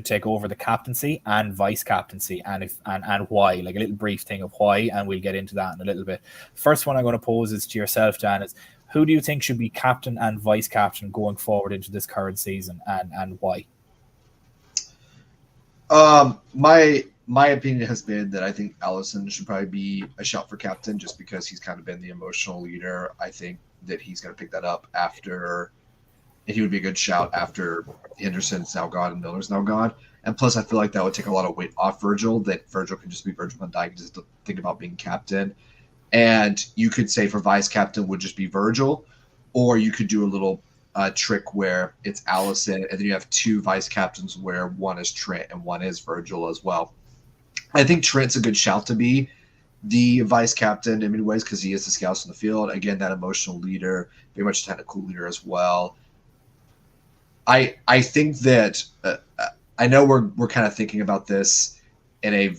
take over the captaincy and vice captaincy, and why? Like a little brief thing of why, and we'll get into that in a little bit. First one I'm going to pose is to yourself, Dan, is who do you think should be captain and vice captain going forward into this current season, and why? My opinion has been that I think Alisson should probably be a shout for captain, just because he's kind of been the emotional leader. I think that he's going to pick that up after. He would be a good shout after Henderson's now gone and Milner's now gone. And plus, I feel like that would take a lot of weight off Virgil, that Virgil can just be Virgil van Dijk and just think about being captain. And you could say for vice captain would just be Virgil, or you could do a little trick where it's Alisson, and then you have two vice captains where one is Trent and one is Virgil as well. I think Trent's a good shout to be the vice captain in many ways because he is the scouts on the field. Again, that emotional leader, very much technical leader as well. I think that I know we're kind of thinking about this in a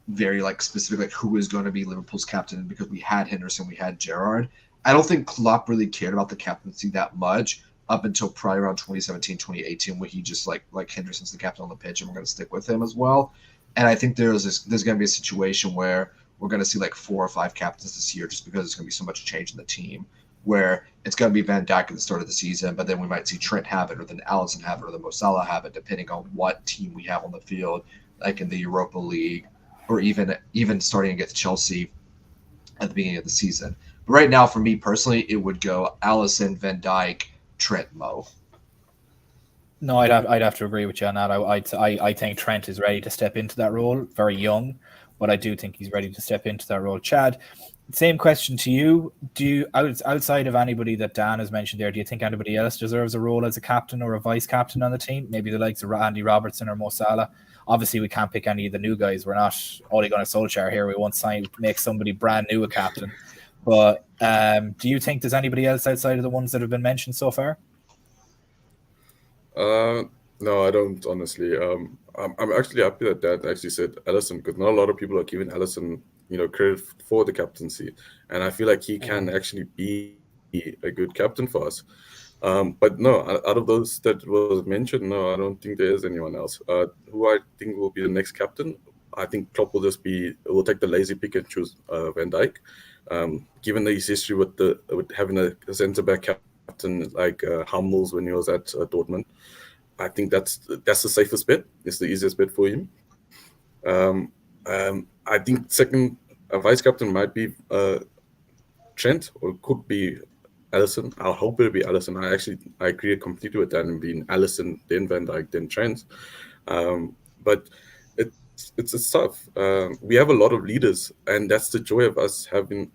very specific who is going to be Liverpool's captain, because we had Henderson, we had Gerrard. I don't think Klopp really cared about the captaincy that much up until probably around 2017, 2018, where he just like Henderson's the captain on the pitch and we're going to stick with him as well. And I think there's going to be a situation where we're going to see 4 or 5 captains this year, just because there's going to be so much change in the team, where it's going to be Van Dijk at the start of the season, but then we might see Trent have it, or then Alisson have it, or then Mo Salah have it, depending on what team we have on the field, like in the Europa League, or even starting against Chelsea at the beginning of the season. But right now, for me personally, it would go Alisson, Van Dijk, Trent, Mo. No, I'd have to agree with you on that. I think Trent is ready to step into that role. Very young, but I do think he's ready to step into that role. Chad, same question to you. Do you, outside of anybody that Dan has mentioned there, do you think anybody else deserves a role as a captain or a vice captain on the team? Maybe the likes of Andy Robertson or Mo Salah. Obviously, we can't pick any of the new guys. We're not only going to Solskjaer here. We won't make somebody brand new a captain. But do you think there's anybody else outside of the ones that have been mentioned so far? No, I don't, honestly. I'm actually happy that Dad actually said Alisson, because not a lot of people are giving Alisson credit for the captaincy, and I feel like he can actually be a good captain for us. But no, out of those that was mentioned, no, I don't think there is anyone else. Who I think will be the next captain, I think Klopp will take the lazy pick and choose Van Dijk. Given his history with having a centre back captain like Hummels when he was at Dortmund, I think that's the safest bet. It's the easiest bet for him. I think second vice captain might be Trent, or it could be Allison. I hope it'll be Allison. I agree completely with that, and being Allison, then Van Dijk, then Trent. But it's tough. We have a lot of leaders, and that's the joy of us having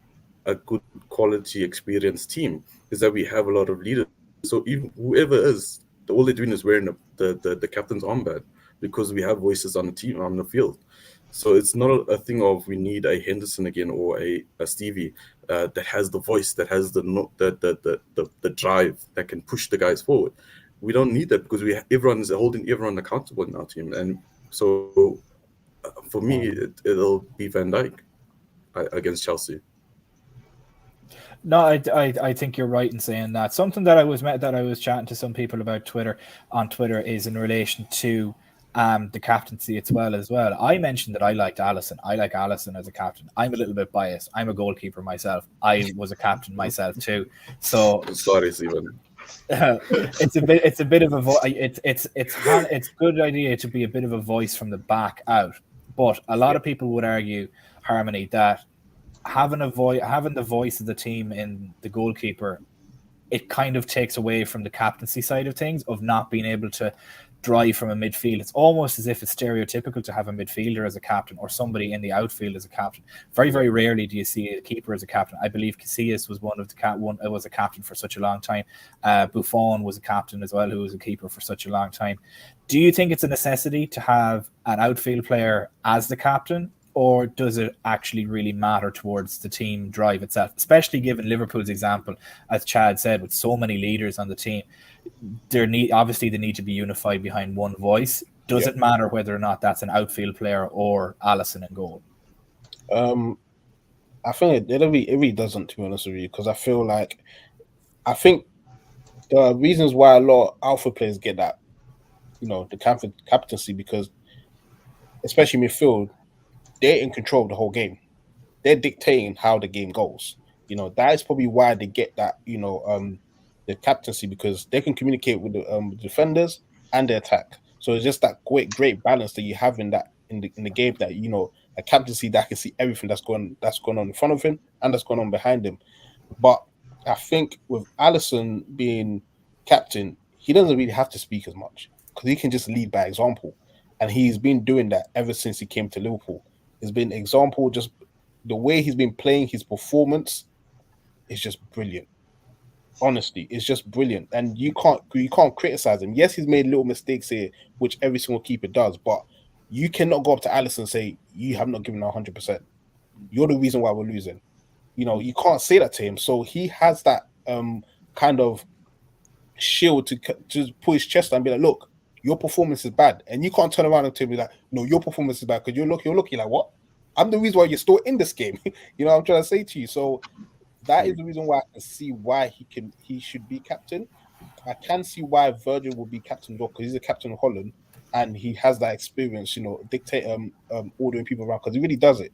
a good quality, experienced team, is that we have a lot of leaders. So even whoever is, all they're doing is wearing the captain's armband, because we have voices on the team, on the field. So it's not a thing of we need a Henderson again or a Stevie that has the voice, that has the drive, that can push the guys forward. We don't need that, because everyone is holding everyone accountable in our team. And so for me, it'll be Van Dijk against Chelsea. No, I think you're right in saying that. Something that I was chatting to some people about on Twitter is in relation to the captaincy as well. I mentioned that I liked Allison. I like Allison as a captain. I'm a little bit biased. I'm a goalkeeper myself. I was a captain myself too. So sorry, Stephen. It's a bit of a it's good idea to be a bit of a voice from the back out. But a lot of people would argue, Harmony, that having the voice of the team in the goalkeeper, it kind of takes away from the captaincy side of things, of not being able to drive from a midfield. It's almost as if it's stereotypical to have a midfielder as a captain, or somebody in the outfield as a captain. Very, very rarely do you see a keeper as a captain. I believe Casillas was was a captain for such a long time. Buffon was a captain as well, who was a keeper for such a long time. Do you think it's a necessity to have an outfield player as the captain, or does it actually really matter towards the team drive itself? Especially given Liverpool's example, as Chad said, with so many leaders on the team, they need to be unified behind one voice. Does it matter whether or not that's an outfield player or Allison in goal? I think it really doesn't, to be honest with you, because I think the reasons why a lot of alpha players get that, the captaincy, because especially midfield, they're in control of the whole game. They're dictating how the game goes. That is probably why they get that, the captaincy, because they can communicate with the defenders and the attack. So it's just that great balance that you have in the game, that a captaincy that can see everything that's going on in front of him and that's going on behind him. But I think with Allison being captain, he doesn't really have to speak as much, because he can just lead by example, and he's been doing that ever since he came to Liverpool. It's been example, just the way he's been playing, his performance is just brilliant. Honestly, it's just brilliant, and you can't criticize him. Yes, he's made little mistakes here, which every single keeper does, but you cannot go up to Alisson and say you have not given 100%. You're the reason why we're losing. You can't say that to him. So he has that kind of shield to put his chest and be like, look, your performance is bad, and you can't turn around and tell me like, no, your performance is bad, because you're looking like, what? I'm the reason why you're still in this game. What I'm trying to say to you. So that is the reason why I can see why he should be captain. I can see why Virgil will be captain as well, because he's a captain of Holland and he has that experience, dictate ordering people around, because he really does it.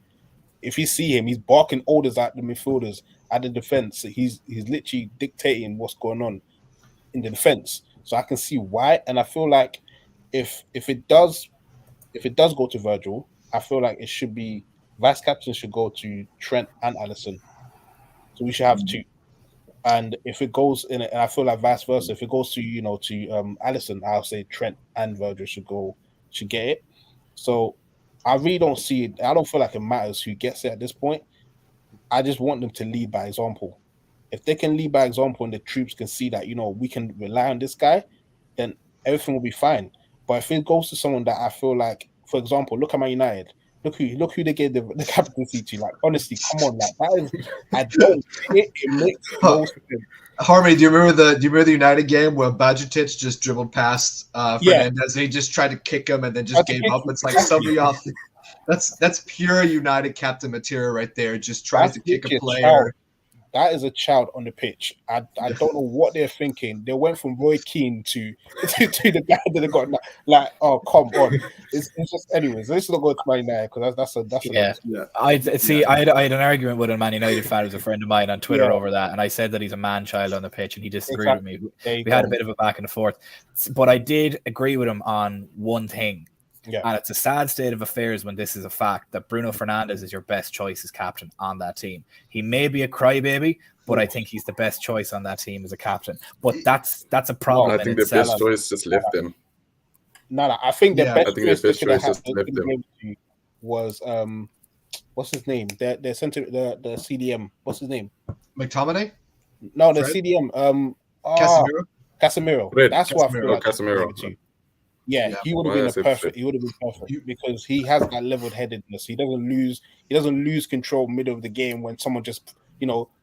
If you see him, he's barking orders at the midfielders, at the defense. He's literally dictating what's going on in the defense. So I can see why, and I feel like if it does go to Virgil, I feel like it should be vice captain should go to Trent and Allison. So we should have two. And if it goes in, and I feel like vice versa, if it goes to Allison, I'll say Trent and Virgil should get it. So I really don't see it. I don't feel like it matters who gets it at this point. I just want them to lead by example. If they can lead by example and the troops can see that, we can rely on this guy, then everything will be fine. But if it goes to someone that I feel like, for example, look at Man United. Look who they gave the captaincy to. Like, honestly, come on, like that is, I don't. It makes no sense. Harmony, do you remember the United game where Bajcetic just dribbled past Fernandez? And he just tried to kick him and then just gave up. It's like somebody off. That's pure United captain material right there. Just trying to kick a player. that is a child on the pitch. I don't know what they're thinking. They went from Roy Keane to the guy that they got now. Like, oh, come on. It's just, anyways, let's not go to Man United because that's a I had an argument with a Man United fan who's a friend of mine on Twitter over that, and I said that he's a man child on the pitch, and he disagreed with me. We had a bit of a back and forth, but I did agree with him on one thing. Yeah. And it's a sad state of affairs when this is a fact that Bruno Fernandes is your best choice as captain on that team. He may be a crybaby, but I think he's the best choice on that team as a captain. But that's a problem. I think the best choice just left him. No, I think the best choice just left him was what's his name? The center, the CDM. What's his name? McTominay? No, the CDM. Casemiro. That's what I feel like. Casemiro. Yeah, he would have been perfect. He would have been perfect because he has that level-headedness. He doesn't lose control middle of the game when someone just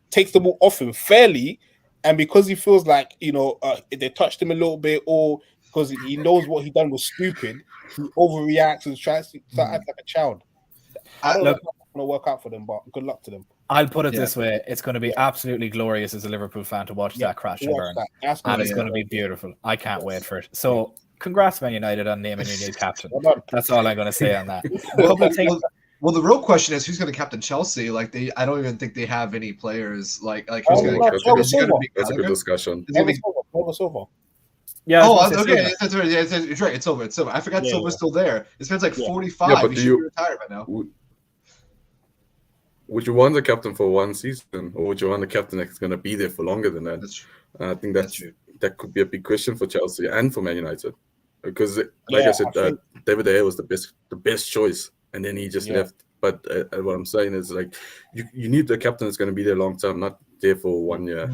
takes the ball off him fairly, and because he feels like they touched him a little bit, or because he knows what he done was stupid, he overreacts and tries to act like a child. I don't know if it's going to work out for them, but good luck to them. I'll put it this way: it's going to be absolutely glorious as a Liverpool fan to watch that crash and burn, and it's going to be beautiful. I can't wait for it. So. Congrats, Man United, on naming your new captain. That's all I'm going to say on that. Well, the real question is who's going to captain Chelsea? Like I don't even think they have any players. Like who's going to captain? That's a good discussion. Silva. Yeah. Oh, okay. That's right. Yeah, it's right. It's Silva. I forgot Silva's still there. This man's like 45. Yeah, but he should be retired by now. Would you want the captain for one season, or would you want the captain that's going to be there for longer than that? That's true. I think that's true. That could be a big question for Chelsea and for Man United, because, I said, David De Gea was the best choice, and then he just left. But what I'm saying is, like, you need the captain that's going to be there long term, not there for 1 year,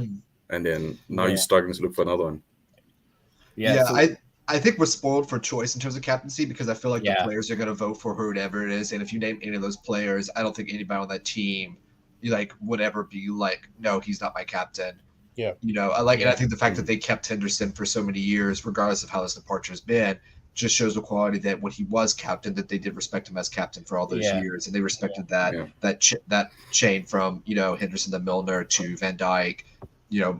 and then now you're struggling to look for another one. I think we're spoiled for choice in terms of captaincy because I feel like the players are going to vote for whoever it is, and if you name any of those players, I don't think anybody on that team would ever be like, no, he's not my captain. Yeah, and I think the fact that they kept Henderson for so many years, regardless of how his departure has been, just shows the quality that when he was captain, that they did respect him as captain for all those years, and they respected that chain from Henderson to Milner to Van Dijk,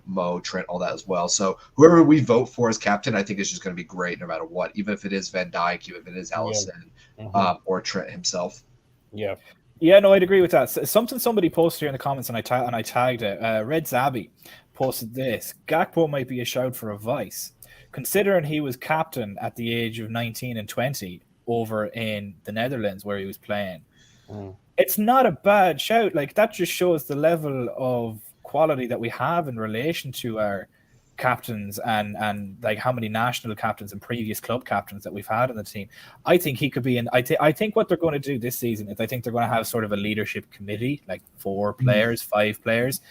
Mo, Trent, all that as well. So whoever we vote for as captain, I think is just going to be great no matter what, even if it is Van Dijk, even if it is Alisson, or Trent himself. Yeah. Yeah, no, I'd agree with that. Something somebody posted here in the comments, and I tagged it. Red Zabby posted this: Gakpo might be a shout for a vice, considering he was captain at the age of 19 and 20 over in the Netherlands where he was playing. It's not a bad shout. Like, that just shows the level of quality that we have in relation to our captains and like how many national captains and previous club captains that we've had in the team. I think he could be in. I think what they're going to do this season is I think they're going to have sort of a leadership committee, like 4 players, 5 players,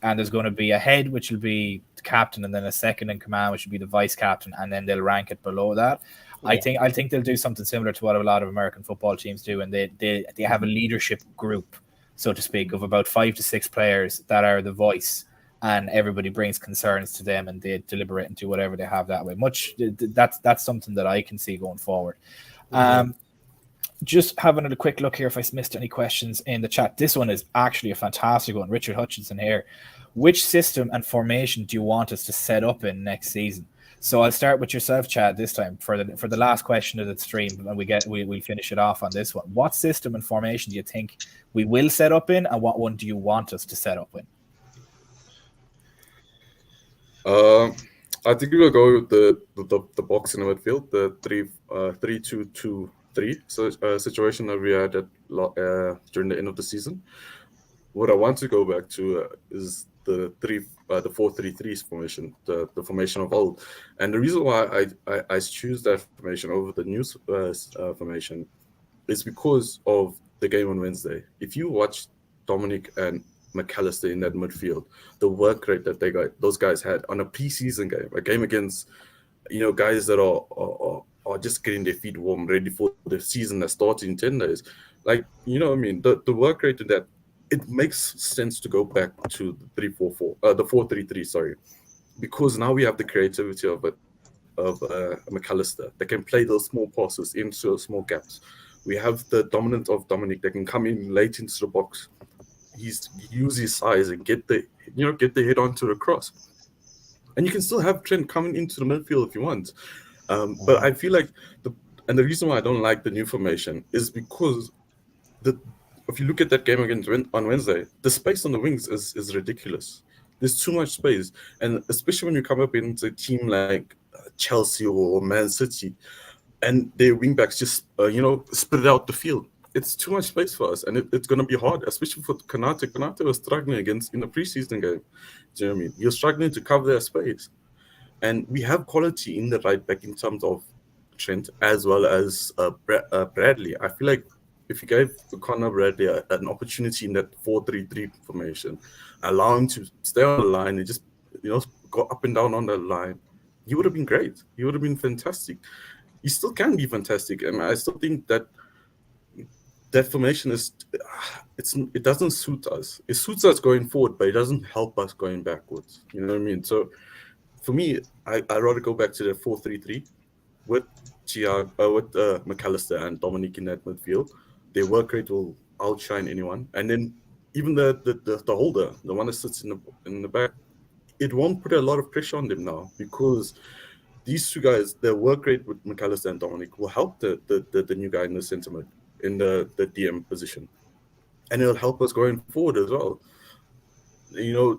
and there's going to be a head, which will be the captain, and then a second in command, which will be the vice captain, and then they'll rank it below that. I think they'll do something similar to what a lot of American football teams do, and they have a leadership group, so to speak, of about 5 to 6 players that are the voice, and everybody brings concerns to them, and they deliberate and do whatever they have that way. That's something that I can see going forward. Just having a quick look here if I missed any questions in the chat. This one is actually a fantastic one. Richard Hutchinson here. Which system and formation do you want us to set up in next season? So I'll start with yourself, Chad, this time for the last question of the stream, and we'll finish it off on this one. What system and formation do you think we will set up in, and what one do you want us to set up in? I think we will go with the box in the midfield, the 3-2-2-3 situation that we had during the end of the season. What I want to go back to is the 4-3-3 formation, the formation of old. And the reason why I choose that formation over the new formation is because of the game on Wednesday. If you watch Dominic and McAllister in that midfield, the work rate that those guys had on a preseason game, a game against guys that are just getting their feet warm, ready for the season that starts in 10 days. Like, the work rate in that, it makes sense to go back to the 4-3-3, sorry, because now we have the creativity of McAllister that can play those small passes into small gaps. We have the dominance of Dominic that can come in late into the box. use his size and get the head onto the cross. And you can still have Trent coming into the midfield if you want. But I feel like the reason why I don't like the new formation is because if you look at that game on Wednesday, the space on the wings is ridiculous. There's too much space, and especially when you come up against a team like Chelsea or Man City, and their wing backs just spread out the field. It's too much space for us, and it's going to be hard, especially for Konate. Konate was struggling in the preseason game. Do you know what I mean? You're struggling to cover that space, and we have quality in the right back in terms of Trent as well as Bradley. I feel like if you gave Conor Bradley an opportunity in that 4-3-3 formation, allow him to stay on the line and just go up and down on the line, he would have been great. He would have been fantastic. He still can be fantastic, and I still think that formation it doesn't suit us. It suits us going forward, but it doesn't help us going backwards. You know what I mean? So for me, I'd rather go back to the 4-3-3 with Thiago, with McAllister and Dominic in that midfield. Their work rate will outshine anyone, and then even the holder, the one that sits in the back, it won't put a lot of pressure on them now, because these two guys, their work rate with McAllister and Dominic will help the new guy in the centre mid, in the DM position, and it'll help us going forward as well.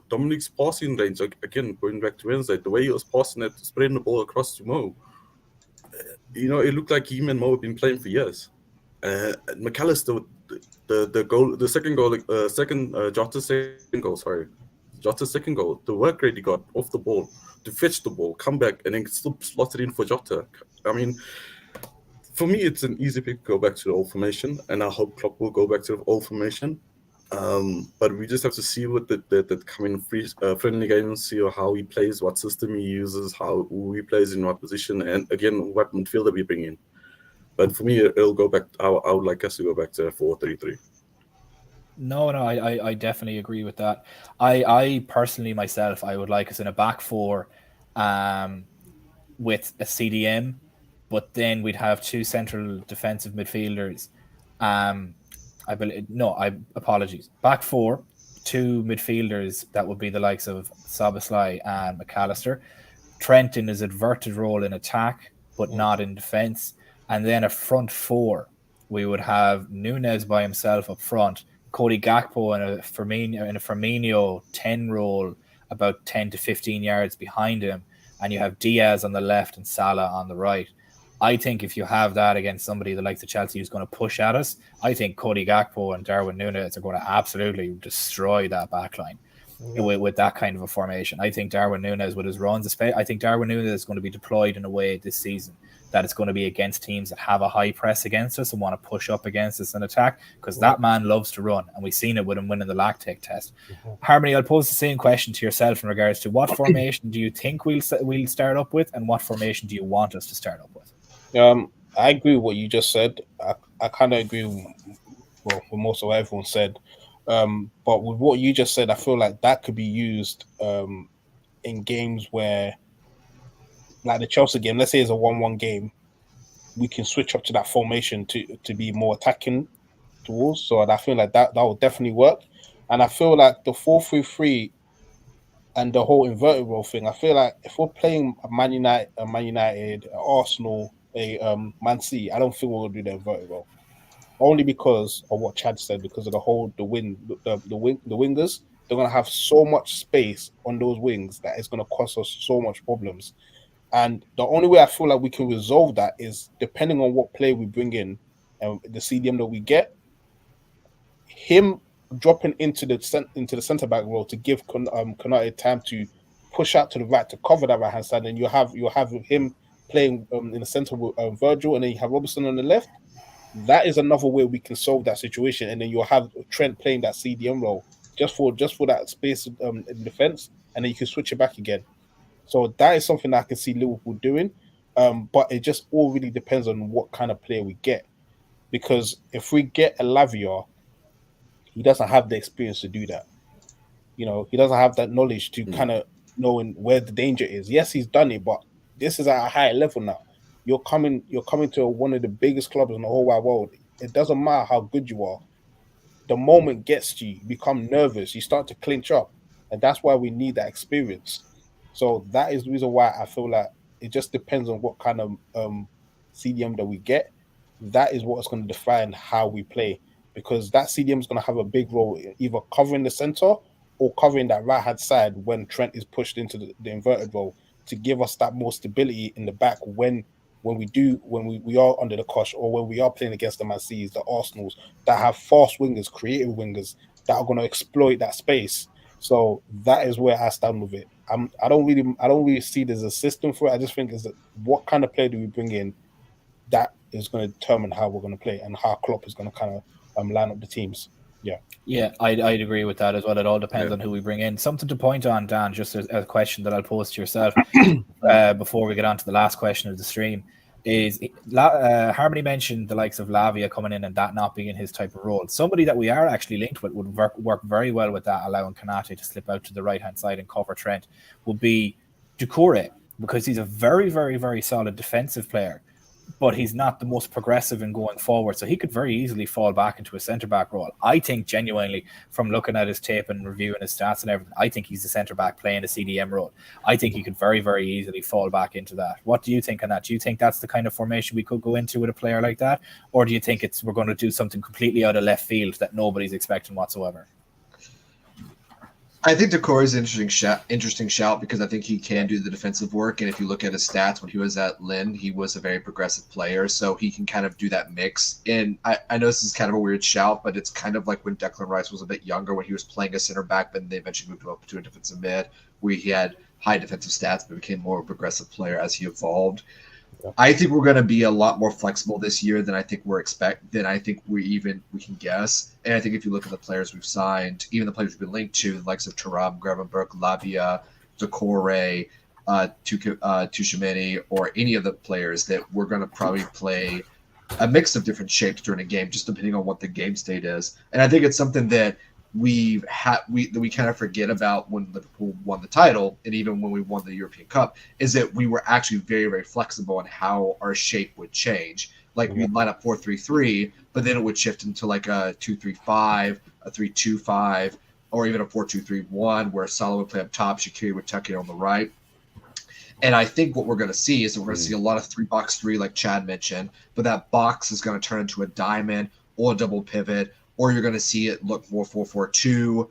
Dominic's passing range, again, going back to Wednesday, the way he was passing that, spreading the ball across to Mo, it looked like him and Mo have been playing for years. McAllister, Jota's second goal, the work rate he got off the ball to fetch the ball, come back, and then still slot it in for Jota. I mean, for me, it's an easy pick to go back to the old formation, and I hope Klopp will go back to the old formation. But we just have to see what the coming friendly games, see how he plays, what system he uses, who he plays in what position, and again, what midfielder we bring in. But for me, it'll go back. I would like us to go back to 4-3-3. No, I definitely agree with that. I personally myself, I would like us in a back four, with a CDM, but then we'd have two central defensive midfielders. Apologies. Back four, two midfielders that would be the likes of Szoboszlai and McAllister. Trent in his inverted role in attack, but not in defence. And then a front four, we would have Núñez by himself up front, Cody Gakpo in a Firmino 10 role, about 10 to 15 yards behind him, and you have Diaz on the left and Salah on the right. I think if you have that against somebody that likes the Chelsea who's going to push at us, I think Cody Gakpo and Darwin Núñez are going to absolutely destroy that backline with that kind of a formation. I think Darwin Núñez with his runs, I think Darwin Núñez is going to be deployed in a way this season that it's going to be against teams that have a high press against us and want to push up against us and attack, because that man loves to run, and we've seen it with him winning the lactate test. Harmony, I'll pose the same question to yourself in regards to what formation do you think we'll start up with, and what formation do you want us to start up with? I agree with what you just said. I kind of agree with most of what everyone said. But with what you just said, I feel like that could be used in games where, like the Chelsea game, let's say it's a 1-1 game, we can switch up to that formation to be more attacking towards. So I feel like that will definitely work. And I feel like the 4-3-3 and the whole inverted role thing, I feel like if we're playing a Man United, Arsenal, a Man City, I don't think we're going to do the inverted role. Only because of what Chad said, because of the wingers, they're going to have so much space on those wings that it's going to cost us so much problems. And the only way I feel like we can resolve that is depending on what play we bring in and the CDM that we get, him dropping into the centre back role to give Konate time to push out to the right to cover that right hand side, and you'll have him playing in the centre with Virgil, and then you have Robertson on the left. That is another way we can solve that situation, and then you'll have Trent playing that CDM role just for that space in defence, and then you can switch it back again. So that is something that I can see Liverpool doing, but it just all really depends on what kind of player we get. Because if we get a Lavia, he doesn't have the experience to do that. He doesn't have that knowledge to kind of knowing where the danger is. Yes, he's done it, but this is at a higher level now. You're coming to one of the biggest clubs in the whole wide world. It doesn't matter how good you are. the moment gets to you, you become nervous, you start to clinch up, and that's why we need that experience. So that is the reason why I feel like it just depends on what kind of CDM that we get. That is what's going to define how we play, because that CDM is going to have a big role in either covering the center or covering that right hand side when Trent is pushed into the inverted role, to give us that more stability in the back when we are under the cosh, or when we are playing against the Man Cities, the Arsenals that have fast wingers, creative wingers that are going to exploit that space. So that is where I stand with it. I don't really see there's a system for it. I just think is that what kind of player do we bring in that is going to determine how we're going to play and how Klopp is going to kind of line up the teams. Yeah. Yeah, I'd agree with that as well. It all depends on who we bring in. Something to point on, Dan, just a question that I'll pose to yourself before we get on to the last question of the stream, is Harmony mentioned the likes of Lavia coming in and that not being his type of role. Somebody that we are actually linked with would work very well with that, allowing Konate to slip out to the right-hand side and cover Trent, would be Doucouré, because he's a very, very, very solid defensive player, but he's not the most progressive in going forward. So he could very easily fall back into a centre-back role. I think genuinely, from looking at his tape and reviewing his stats and everything, I think he's a centre-back playing a CDM role. I think he could very, very easily fall back into that. What do you think on that? Do you think that's the kind of formation we could go into with a player like that? Or do you think we're going to do something completely out of left field that nobody's expecting whatsoever? I think Doucouré is an interesting shout because I think he can do the defensive work. And if you look at his stats, when he was at Lynn, he was a very progressive player. So he can kind of do that mix. And I know this is kind of a weird shout, but it's kind of like when Declan Rice was a bit younger, when he was playing a center back, but they eventually moved him up to a defensive mid, where he had high defensive stats, but became more of a progressive player as he evolved. I think we're going to be a lot more flexible this year than I think we can guess. And I think if you look at the players we've signed, even the players we've been linked to, the likes of Thuram, Gravenberch, Lavia, Doucouré, Tchouaméni, or any of the players, that we're going to probably play a mix of different shapes during a game, just depending on what the game state is. And I think it's something that we kind of forget about when Liverpool won the title, and even when we won the European Cup, is that we were actually very, very flexible in how our shape would change. Like we'd line up 4-3-3, but then it would shift into like a 2-3-5, a 3-2-5, or even a 4-2-3-1, where Salah would play up top, Shaqiri would tuck in on the right. And I think what we're going to see is that we're going to see a lot of 3-box-3, like Chad mentioned, but that box is going to turn into a diamond or a double pivot, or you're going to see it look more 4-4-2,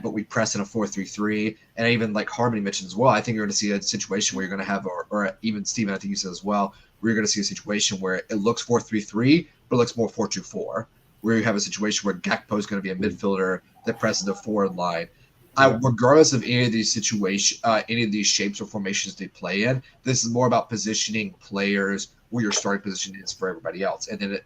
but we press in a 4-3-3. And even like Harmony mentioned as well, I think you're going to see a situation where you're going to have, or even Steven, I think you said as well, where you're going to see a situation where it looks 4-3-3, but it looks more 4-2-4, where you have a situation where Gakpo is going to be a midfielder that presses the forward line. Regardless of any of these any of these shapes or formations they play in, this is more about positioning players where your starting position is for everybody else, and then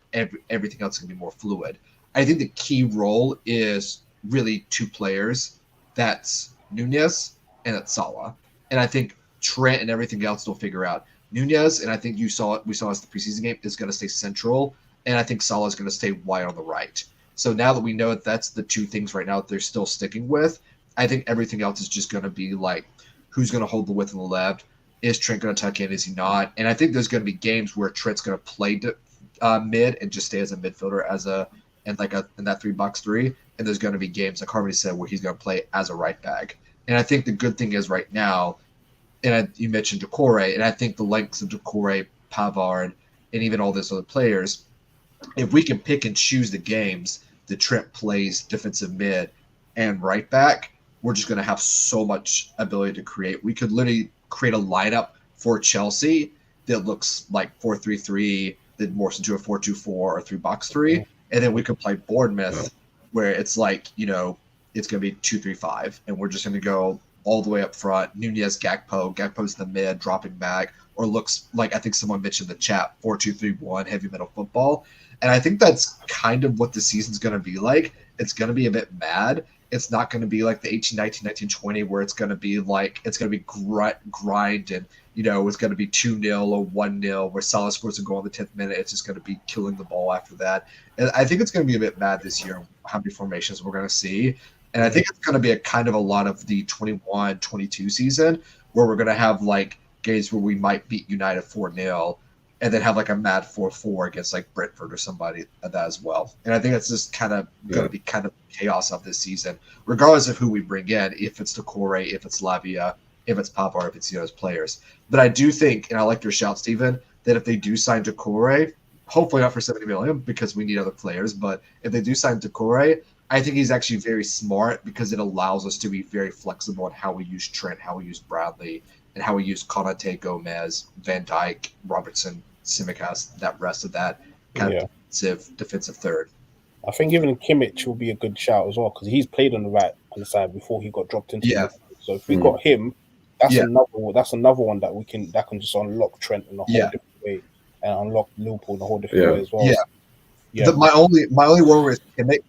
everything else can be more fluid. I think the key role is really two players. That's Nunez and that's Salah. And I think Trent and everything else will figure out. Nunez, and I think we saw as the preseason game, is going to stay central, and I think Salah is going to stay wide on the right. So now that we know that that's the two things right now that they're still sticking with, I think everything else is just going to be like, who's going to hold the width on the left? Is Trent going to tuck in? Is he not? And I think there's going to be games where Trent's going to play mid and just stay as a midfielder in that 3-box-3, and there's going to be games, like Harmony said, where he's going to play as a right back. And I think the good thing is right now, you mentioned Doucouré, and I think the lengths of Doucouré, Pavard, and even all those other players, if we can pick and choose the games that Trent plays defensive mid and right back, we're just going to have so much ability to create. We could literally create a lineup for Chelsea that looks like 4-3-3, that morphs into a 4-2-4 or 3-box-3. And then we could play Bournemouth, where it's like, it's going to be 2-3-5, and we're just going to go all the way up front. Nunez, Gakpo's the mid, dropping back, or looks like, I think someone mentioned in the chat, 4-2-3-1, heavy metal football. And I think that's kind of what the season's going to be like. It's going to be a bit mad. It's not going to be like the 18-19, 19-20, where it's going to be like, it's going to be grind and, it's going to be 2-0 or 1-0, where Salah scores to go on the 10th minute. It's just going to be killing the ball after that. And I think it's going to be a bit mad this year, how many formations we're going to see. And I think it's going to be a lot of the 21-22 season, where we're going to have like games where we might beat United 4-0, and then have like a mad 4-4 against like Brentford or somebody at that as well. And I think that's just kind of going to be kind of chaos of this season, regardless of who we bring in, if it's Decore, if it's Lavia, if it's Pavard, if it's those players. But I do think, and I like your shout, Steven, that if they do sign Decore, hopefully not for 70 million because we need other players, but if they do sign Decore, I think he's actually very smart because it allows us to be very flexible on how we use Trent, how we use Bradley, and how we use Konate, Gomez, Van Dijk, Robertson, Tsimikas, that rest of that kind of defensive third. I think even Kimmich will be a good shout as well because he's played on the side before he got dropped into. Yeah. So if we got him, that's another one that can just unlock Trent in a whole different way and unlock Liverpool in a whole different way as well. Yeah. My only word with Kimmich,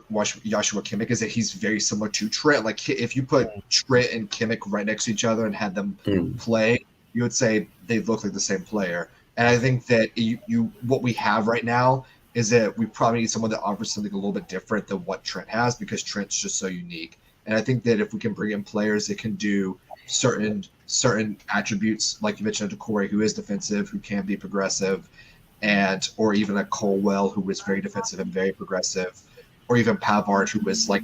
with Joshua Kimmich is that he's very similar to Trent. Like if you put Trent and Kimmich right next to each other and had them play, you would say they look like the same player. And I think that what we have right now is that we probably need someone that offers something a little bit different than what Trent has because Trent's just so unique. And I think that if we can bring in players that can do certain attributes, like you mentioned, Decore, who is defensive, who can be progressive, or even a Colwell, who is very defensive and very progressive, or even Pavard, who is like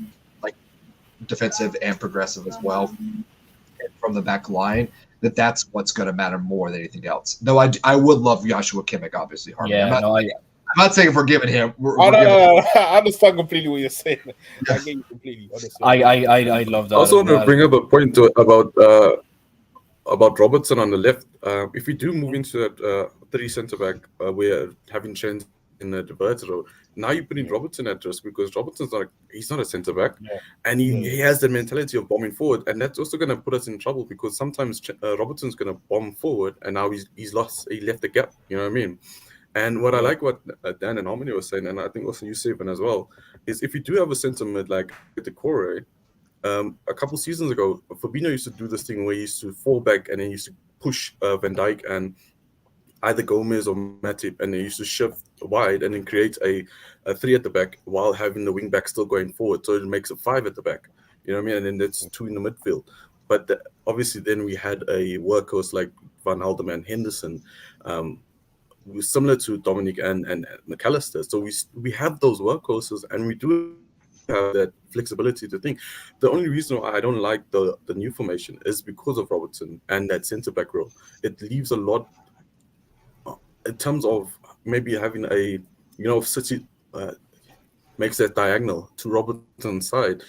defensive and progressive as well from the back line, that's what's going to matter more than anything else. Though I would love Joshua Kimmich, obviously. Harvey. I'm not saying if we're giving him. I understand completely what you're saying. I get you completely. Honestly. I love that. I also want to bring up a point about Robertson on the left. If we do move into that 3 centre back, we're having Trent in the Roberto. Now you put in Robertson at risk because Robertson's not a centre back, and he has the mentality of bombing forward, and that's also going to put us in trouble because sometimes Robertson's going to bomb forward, and now he left the gap. You know what I mean? And what I like what Dan and Harmony was saying, and I think also you, Stephen, as well, is if you do have a centre mid like Decore, a couple seasons ago, Fabinho used to do this thing where he used to fall back and then he used to push Van Dijk and either Gomez or Matip, and they used to shift wide and then create a 3 at the back while having the wing back still going forward. So it makes a 5 at the back. You know what I mean? And then that's 2 in the midfield. But obviously then we had a workhorse like Van Halden and Henderson, similar to Dominic and McAllister. So we have those workhorses and we do have that flexibility to think. The only reason why I don't like the new formation is because of Robertson and that centre-back role. It leaves a lot in terms of maybe having City makes that diagonal to Robertson's side.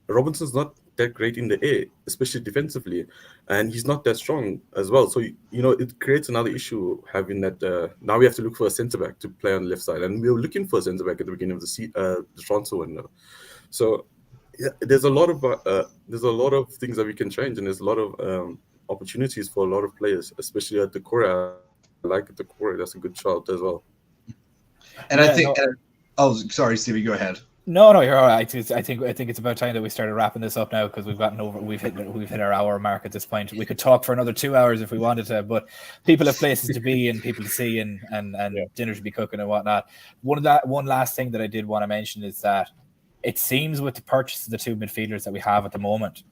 Robertson's not that great in the air, especially defensively, and he's not that strong as well. So it creates another issue having that. Now we have to look for a centre back to play on the left side, and we were looking for a centre back at the beginning of the transfer window. So there's a lot of things that we can change, and there's a lot of opportunities for a lot of players, especially at the core. I like the core; that's a good shout as well. And I think. Sorry, Stevie, go ahead. No, you're all right. I think it's about time that we started wrapping this up now because we've hit our hour mark at this point. We could talk for another 2 hours if we wanted to, but people have places to be and people to see and dinner to be cooking and whatnot. One last thing that I did want to mention is that it seems with the purchase of the 2 midfielders that we have at the moment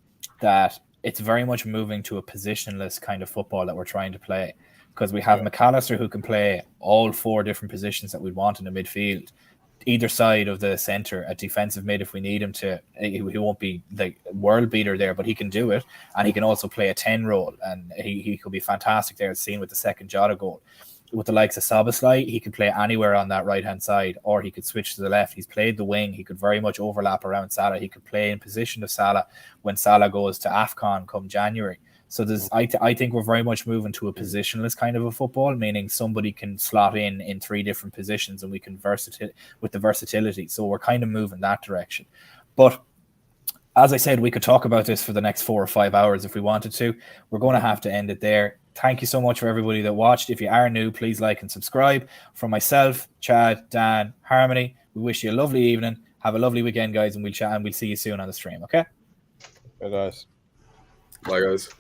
that it's very much moving to a positionless kind of football that we're trying to play because we have McAllister who can play all 4 different positions that we want in the midfield. Either side of the centre, a defensive mid if we need him to. He won't be the world beater there, but he can do it, and he can also play a 10 role, and he could be fantastic there. As seen with the second Jota goal. With the likes of Szoboszlai, he could play anywhere on that right hand side, or he could switch to the left. He's played the wing. He could very much overlap around Salah. He could play in position of Salah when Salah goes to AFCON come January. So I think we're very much moving to a positionless kind of a football, meaning somebody can slot in 3 different positions and we can with the versatility. So we're kind of moving that direction. But as I said, we could talk about this for the next 4 or 5 hours if we wanted to. We're going to have to end it there. Thank you so much for everybody that watched. If you are new, please like and subscribe. From myself, Chad, Dan, Harmony, we wish you a lovely evening. Have a lovely weekend, guys, and we'll chat and we'll see you soon on the stream, okay? Bye, guys. Bye, guys.